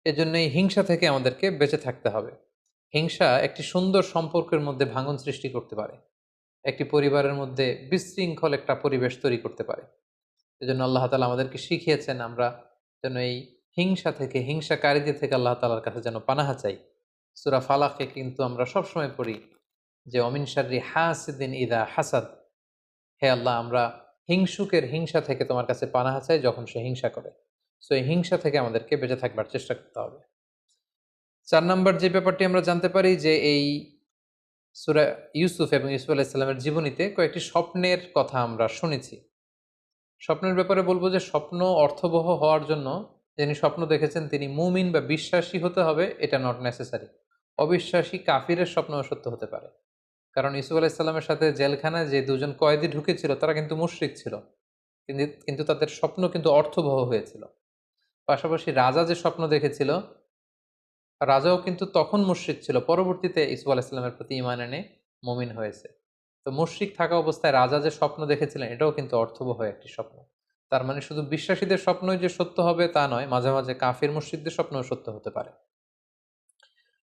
Speaker 1: এজন্য এই হিংসা থেকে আমাদেরকে বেঁচে থাকতে হবে। হিংসা একটি সুন্দর সম্পর্কের মধ্যে ভাঙন সৃষ্টি করতে পারে, একটি পরিবারের মধ্যে বিশৃঙ্খল একটা পরিবেশ তৈরি করতে পারে। এজন্য আল্লাহ তাআলা আমাদেরকে শিখিয়েছেন আমরা যেন এই হিংসা থেকে, হিংসাকারীদের থেকে আল্লাহ তাআলার কাছে যেন পানাহা চাই। সূরা ফালাকে কিন্তু আমরা সবসময় পড়ি যে অমিন শাররি হাসিদিন ইদা হাসাদ। হে আল্লাহ, আমরা হিংসুকের হিংসা থেকে তোমার কাছে পানাহা চাই যখন সে হিংসা করে। সো এই হিংসা থেকে আমাদেরকে বেঁচে থাকবার চেষ্টা করতে হবে। ৪ নাম্বার যে ব্যাপারটি আমরা জানতে পারি যে এই সূরা ইউসুফ এবং ইউসুফ আলাইহিস সালামের জীবনীতে কয়েকটি স্বপ্নের কথা আমরা শুনেছি। স্বপ্নের ব্যাপারে বলব যে স্বপ্ন অর্থবহ হওয়ার জন্য যিনি স্বপ্ন দেখেছেন তিনি মুমিন বা বিশ্বাসী হতে হবে, এটা নট নেসেসারি। অবিশ্বাসী কাফিরের স্বপ্নও সত্য হতে পারে। কারণ ইউসুফ আলাইহিস সালামের সাথে জেলখানায় যে দুজন কয়েদি ঢুকেছিল তারা কিন্তু মুশরিক ছিল। কিন্তু তাদের স্বপ্ন কিন্তু অর্থবহ হয়েছিল। পাশাপাশি রাজা যে স্বপ্ন দেখেছিল, রাজাও কিন্তু তখন মুশরিক ছিল। পরবর্তীতে ইউসুফ আলাইহিস সালামের প্রতি ঈমান এনে মুমিন হয়েছে। তো মুশরিক থাকা অবস্থায় রাজা যে স্বপ্ন দেখেছিলেন এটাও কিন্তু অর্থবহ একটি স্বপ্ন। তার মানে শুধু বিশ্বাসীদের স্বপ্নই যে সত্য হবে তা নয়, মাঝে মাঝে কাফির মুশরিকদের স্বপ্নও সত্য হতে পারে।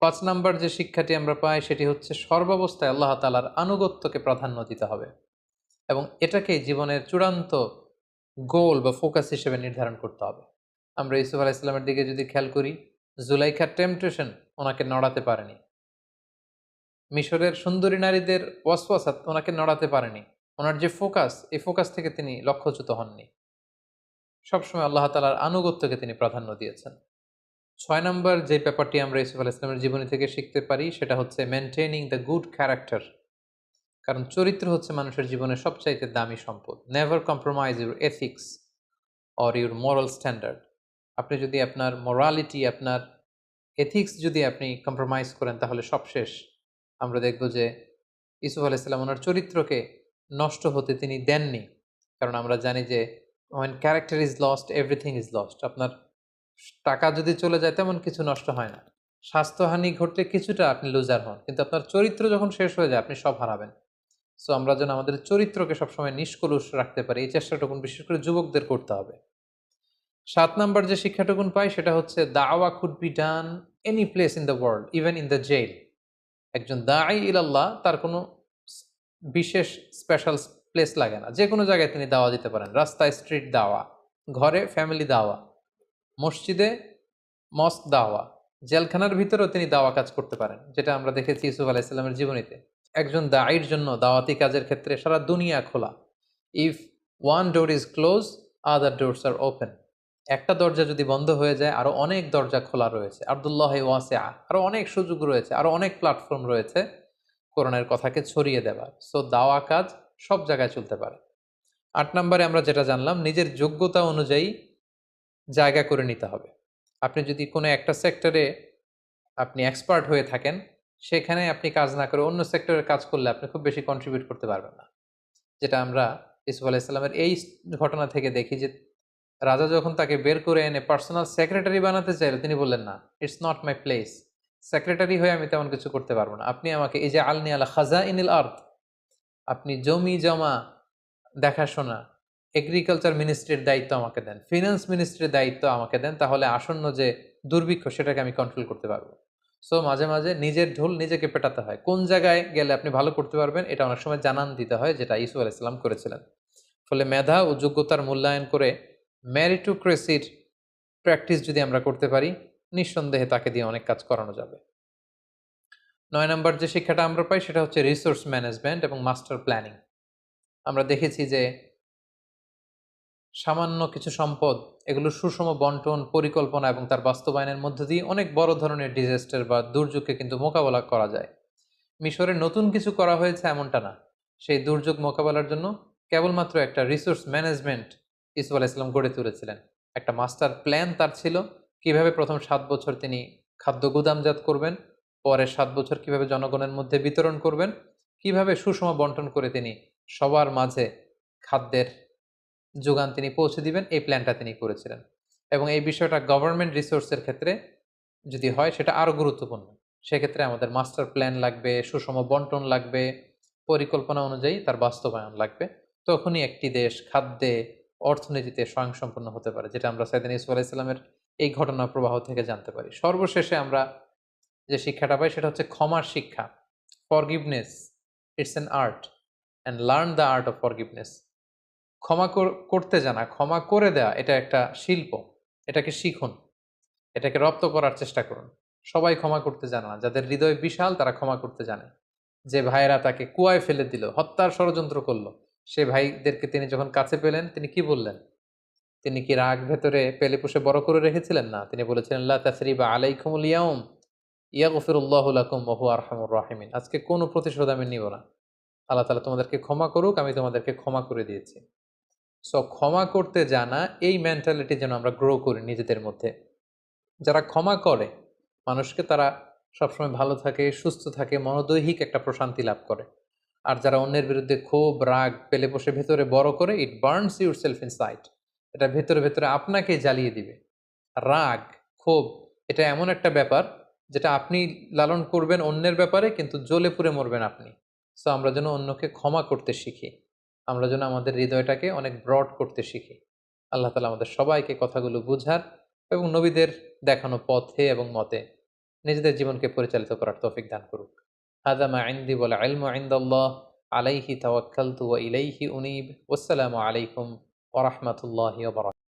Speaker 1: ৫ নাম্বার যে শিক্ষাটি আমরা পাই সেটি হচ্ছে সর্বাবস্থায় আল্লাহ তাআলার আনুগত্যকে প্রাধান্য দিতে হবে এবং এটাকে জীবনের চূড়ান্ত গোল বা ফোকাস হিসেবে নির্ধারণ করতে হবে। আমরা ইউসুফ আলাইহিস সালামের দিকে যদি খেয়াল করি, জুলাইখার টেম্পটেশন ওনাকে নড়াতে পারেনি। মিশরের সুন্দরী নারীদের ওয়াসওয়াসাত ওনাকে নড়াতে পারেনি। ওনার যে ফোকাস, এই ফোকাস থেকে তিনি লক্ষ্যচ্যুত হননি। সবসময় আল্লাহ তাআলার আনুগত্যকে তিনি প্রাধান্য দিয়েছেন। ৬ নম্বর যে ব্যাপারটি আমরা ইউসুফ আলাইহিস সালামের জীবনী থেকে শিখতে পারি সেটা হচ্ছে মেইনটেইনিং দ্য গুড ক্যারেক্টার। কারণ চরিত্র হচ্ছে মানুষের জীবনের সবচাইতে দামি সম্পদ। Never compromise your ethics or your moral standard. আপনি যদি আপনার মোরালিটি, আপনার এথিক্স যদি আপনি কম্প্রোমাইজ করেন তাহলে সব শেষ। আমরা দেখব যে ইউসুফ আলাইহিস সালাম ওনার চরিত্রকে নষ্ট হতে তিনি দেননি। কারণ আমরা জানি যে when character is lost everything is lost। আপনার টাকা যদি চলে যায় তেমন কিছু নষ্ট হয় না। স্বাস্থ্যহানি ঘটলে কিছুটা আপনি লুজার হন। কিন্তু আপনার চরিত্র যখন শেষ হয়ে যায় আপনি সব হারাবেন। সো আমরা যেন আমাদের চরিত্রকে সবসময় নিষ্কলুষ রাখতে পারি এই চেষ্টাটুকুন বিশেষ করে যুবকদের করতে হবে। ৭ নাম্বার যে শিক্ষাটুকুন পাই সেটা হচ্ছে দাওয়া could be done any place in the world, even in the jail. একজন দাঈ ইলাল্লাহ তার কোনো বিশেষ স্পেশাল প্লেস লাগে না। যে কোনো জায়গায় তিনি দাওয়া দিতে পারেন। রাস্তায় স্ট্রিট দাওয়া, ঘরে ফ্যামিলি দাওয়া, মসজিদে মস্ক দাওয়া, জেলখানার ভিতরেও তিনি দাওয়া কাজ করতে পারেন, যেটা আমরা দেখেছি ইউসুফ আলাইহিস সালামের জীবনীতে। একজন দাঈর জন্য দাওয়াতি কাজের ক্ষেত্রে সারা দুনিয়া খোলা। If one door is close, other doors are open. একটা দরজা যদি বন্ধ হয়ে যায় আরো অনেক দরজা খোলা রয়েছে। আব্দুল্লাহ ওয়াসিআ, আরো অনেক সুযোগ রয়েছে, আরো অনেক প্ল্যাটফর্ম রয়েছে কোরআনের কথাকে ছড়িয়ে দেবার। সো দাওয়া কাজ সব জায়গায় চলতে পারে। ৮ নম্বরে আমরা যেটা জানলাম, নিজের যোগ্যতা অনুযায়ী জায়গা করে নিতে হবে। আপনি যদি কোনো একটা সেক্টরে আপনি এক্সপার্ট হয়ে থাকেন, সেখানে আপনি কাজ না করে অন্য সেক্টরে কাজ করলে আপনি খুব বেশি কন্ট্রিবিউট করতে পারবেন না। যেটা আমরা ইউসুফ আলাইহিস-সালামের এই ঘটনা থেকে দেখি যে রাজা যখন তাকে বের করে এনে পার্সোনাল সেক্রেটারি বানাতে চাইল, তিনি বললেন, "না, it's not my place. Secretary হয়ে আমি তেমন কিছু করতে পারব না। আপনি আমাকে ইজআলনি আলা খাযাইনিল আরদ, আপনি জমি-জমা দেখাশোনা, এগ্রিকালচার মিনিস্ট্রির দায়িত্ব আমাকে দেন, ফিন্যান্স মিনিস্ট্রির দায়িত্ব আমাকে দেন, তাহলে আসন্ন যে দুর্ভিক্ষ সেটাকে আমি কন্ট্রোল করতে পারব।" সো মাঝে, মাঝে নিজের ঢোল নিজেকে পেটাতে হয়। কোন জায়গায় গেলে আপনি ভালো করতে পারবেন এটা অনেক সময় জানান দিতে হয়, যেটা ইউসুফ আলাইহিস সালাম করেছিলেন। ফলে মেধা ও যোগ্যতার মূল্যায়ন করে মেরিটোক্রেসির প্র্যাকটিস যদি আমরা করতে পারি, নিঃসন্দেহে তাকে দিয়ে অনেক কাজ করানো যাবে। ৯ নাম্বার যে শিক্ষাটা আমরা পাই সেটা হচ্ছে রিসোর্স ম্যানেজমেন্ট এবং মাস্টার প্ল্যানিং। আমরা দেখেছি যে সামান্য কিছু সম্পদ, এগুলোর সুষম বন্টন, পরিকল্পনা এবং তার বাস্তবায়নের মধ্য দিয়ে অনেক বড় ধরনের ডিজাস্টার বা দুর্যোগকে কিন্তু মোকাবেলা করা যায়। মিশরে নতুন কিছু করা হয়েছে এমনটা না। সেই দুর্যোগ মোকাবেলার জন্য কেবলমাত্র একটা রিসোর্স ম্যানেজমেন্ট ইউসুফ আলাইহিস সালাম গড়ে তুলেছিলেন। একটা মাস্টার প্ল্যান তার ছিল, কিভাবে প্রথম ৭ বছর তিনি খাদ্য গুদামজাত করবেন, পরের ৭ বছর কিভাবে জনগণের মধ্যে বিতরণ করবেন, কিভাবে সুষম বন্টন করে তিনি সবার মাঝে খাদ্যের যোগান তিনি পৌঁছে দিবেন, এই প্ল্যানটা তিনি করেছিলেন। এবং এই বিষয়টা গভর্নমেন্ট রিসোর্সের ক্ষেত্রে যদি হয় সেটা আরও গুরুত্বপূর্ণ। সেক্ষেত্রে আমাদের মাস্টার প্ল্যান লাগবে, সুষম বন্টন লাগবে, পরিকল্পনা অনুযায়ী তার বাস্তবায়ন লাগবে। তখনই একটি দেশ খাদ্যে, অর্থনীতিতে স্বয়ংসম্পূর্ণ হতে পারে, যেটা আমরা সাইয়েদনা ইউসুফ আলাইহিস সালামের এই ঘটনা প্রবাহ থেকে জানতে পারি। সর্বশেষে আমরা যে শিক্ষাটা পাই সেটা হচ্ছে ক্ষমার শিক্ষা। Forgiveness, it's an art, and learn the art of forgiveness. ক্ষমা করতে জানা, ক্ষমা করে দেওয়া এটা একটা শিল্প। এটাকে শিখুন, এটাকে রপ্ত করার চেষ্টা করুন। সবাই ক্ষমা করতে জানে না। যাদের হৃদয় বিশাল তারা ক্ষমা করতে জানে। যে ভাইয়েরা তাকে কুয়ায় ফেলে দিল, হত্যার ষড়যন্ত্র করলো, সে ভাইদেরকে তিনি যখন কাছে পেলেন তিনি কি বললেন? তিনি কি রাগ ভেতরে পেলে পুষে বড় করে রেখেছিলেন? না। তিনি বলেছিলেন, লা তাসরিবা আলাইকুমুল ইয়াউম ইয়াগফিরুল্লাহু লাকুম ওয়া হুয়া আরহামুর রাহিমিন। আজকে কোনো প্রতিশোধ আমি নিব না। আল্লাহ তাআলা তোমাদেরকে ক্ষমা করুক, আমি তোমাদেরকে ক্ষমা করে দিয়েছি। সো ক্ষমা করতে জানা, এই মেন্টালিটি যেন আমরা গ্রো করি নিজেদের মধ্যে। যারা ক্ষমা করে মানুষকে, তারা সবসময় ভালো থাকে, সুস্থ থাকে, মনোদৈহিক একটা প্রশান্তি লাভ করে। আর যারা অন্যের বিরুদ্ধে ক্ষোভ, রাগ পেলে বসে ভেতরে বড় করে, ইট বার্নস ইউর সেলফ ইনসাইড। এটা ভেতরে ভেতরে আপনাকে জ্বালিয়ে দিবে। রাগ, ক্ষোভ এটা এমন একটা ব্যাপার যেটা আপনি লালন করবেন অন্যের ব্যাপারে, কিন্তু জ্বলে পুড়ে মরবেন আপনি। সো আমরা যেন অন্যকে ক্ষমা করতে শিখি। আমরা যেন আমাদের হৃদয়টাকে অনেক ব্রড করতে শিখি। আল্লাহ তাআলা আমাদের সবাইকে কথাগুলো বুঝার এবং নবীদের দেখানো পথে এবং মতে নিজেদের জীবনকে পরিচালিত করার তৌফিক দান করুক। হাযা মা ইনদি ওয়াল ইলমু ইনদাল্লাহ, আলাইহি তাওয়াক্কালতু ওয়া ইলাইহি উনীব। ওয়াসসালামু আলাইকুম ওয়া রাহমাতুল্লাহি ওয়া বারাকাতুহু।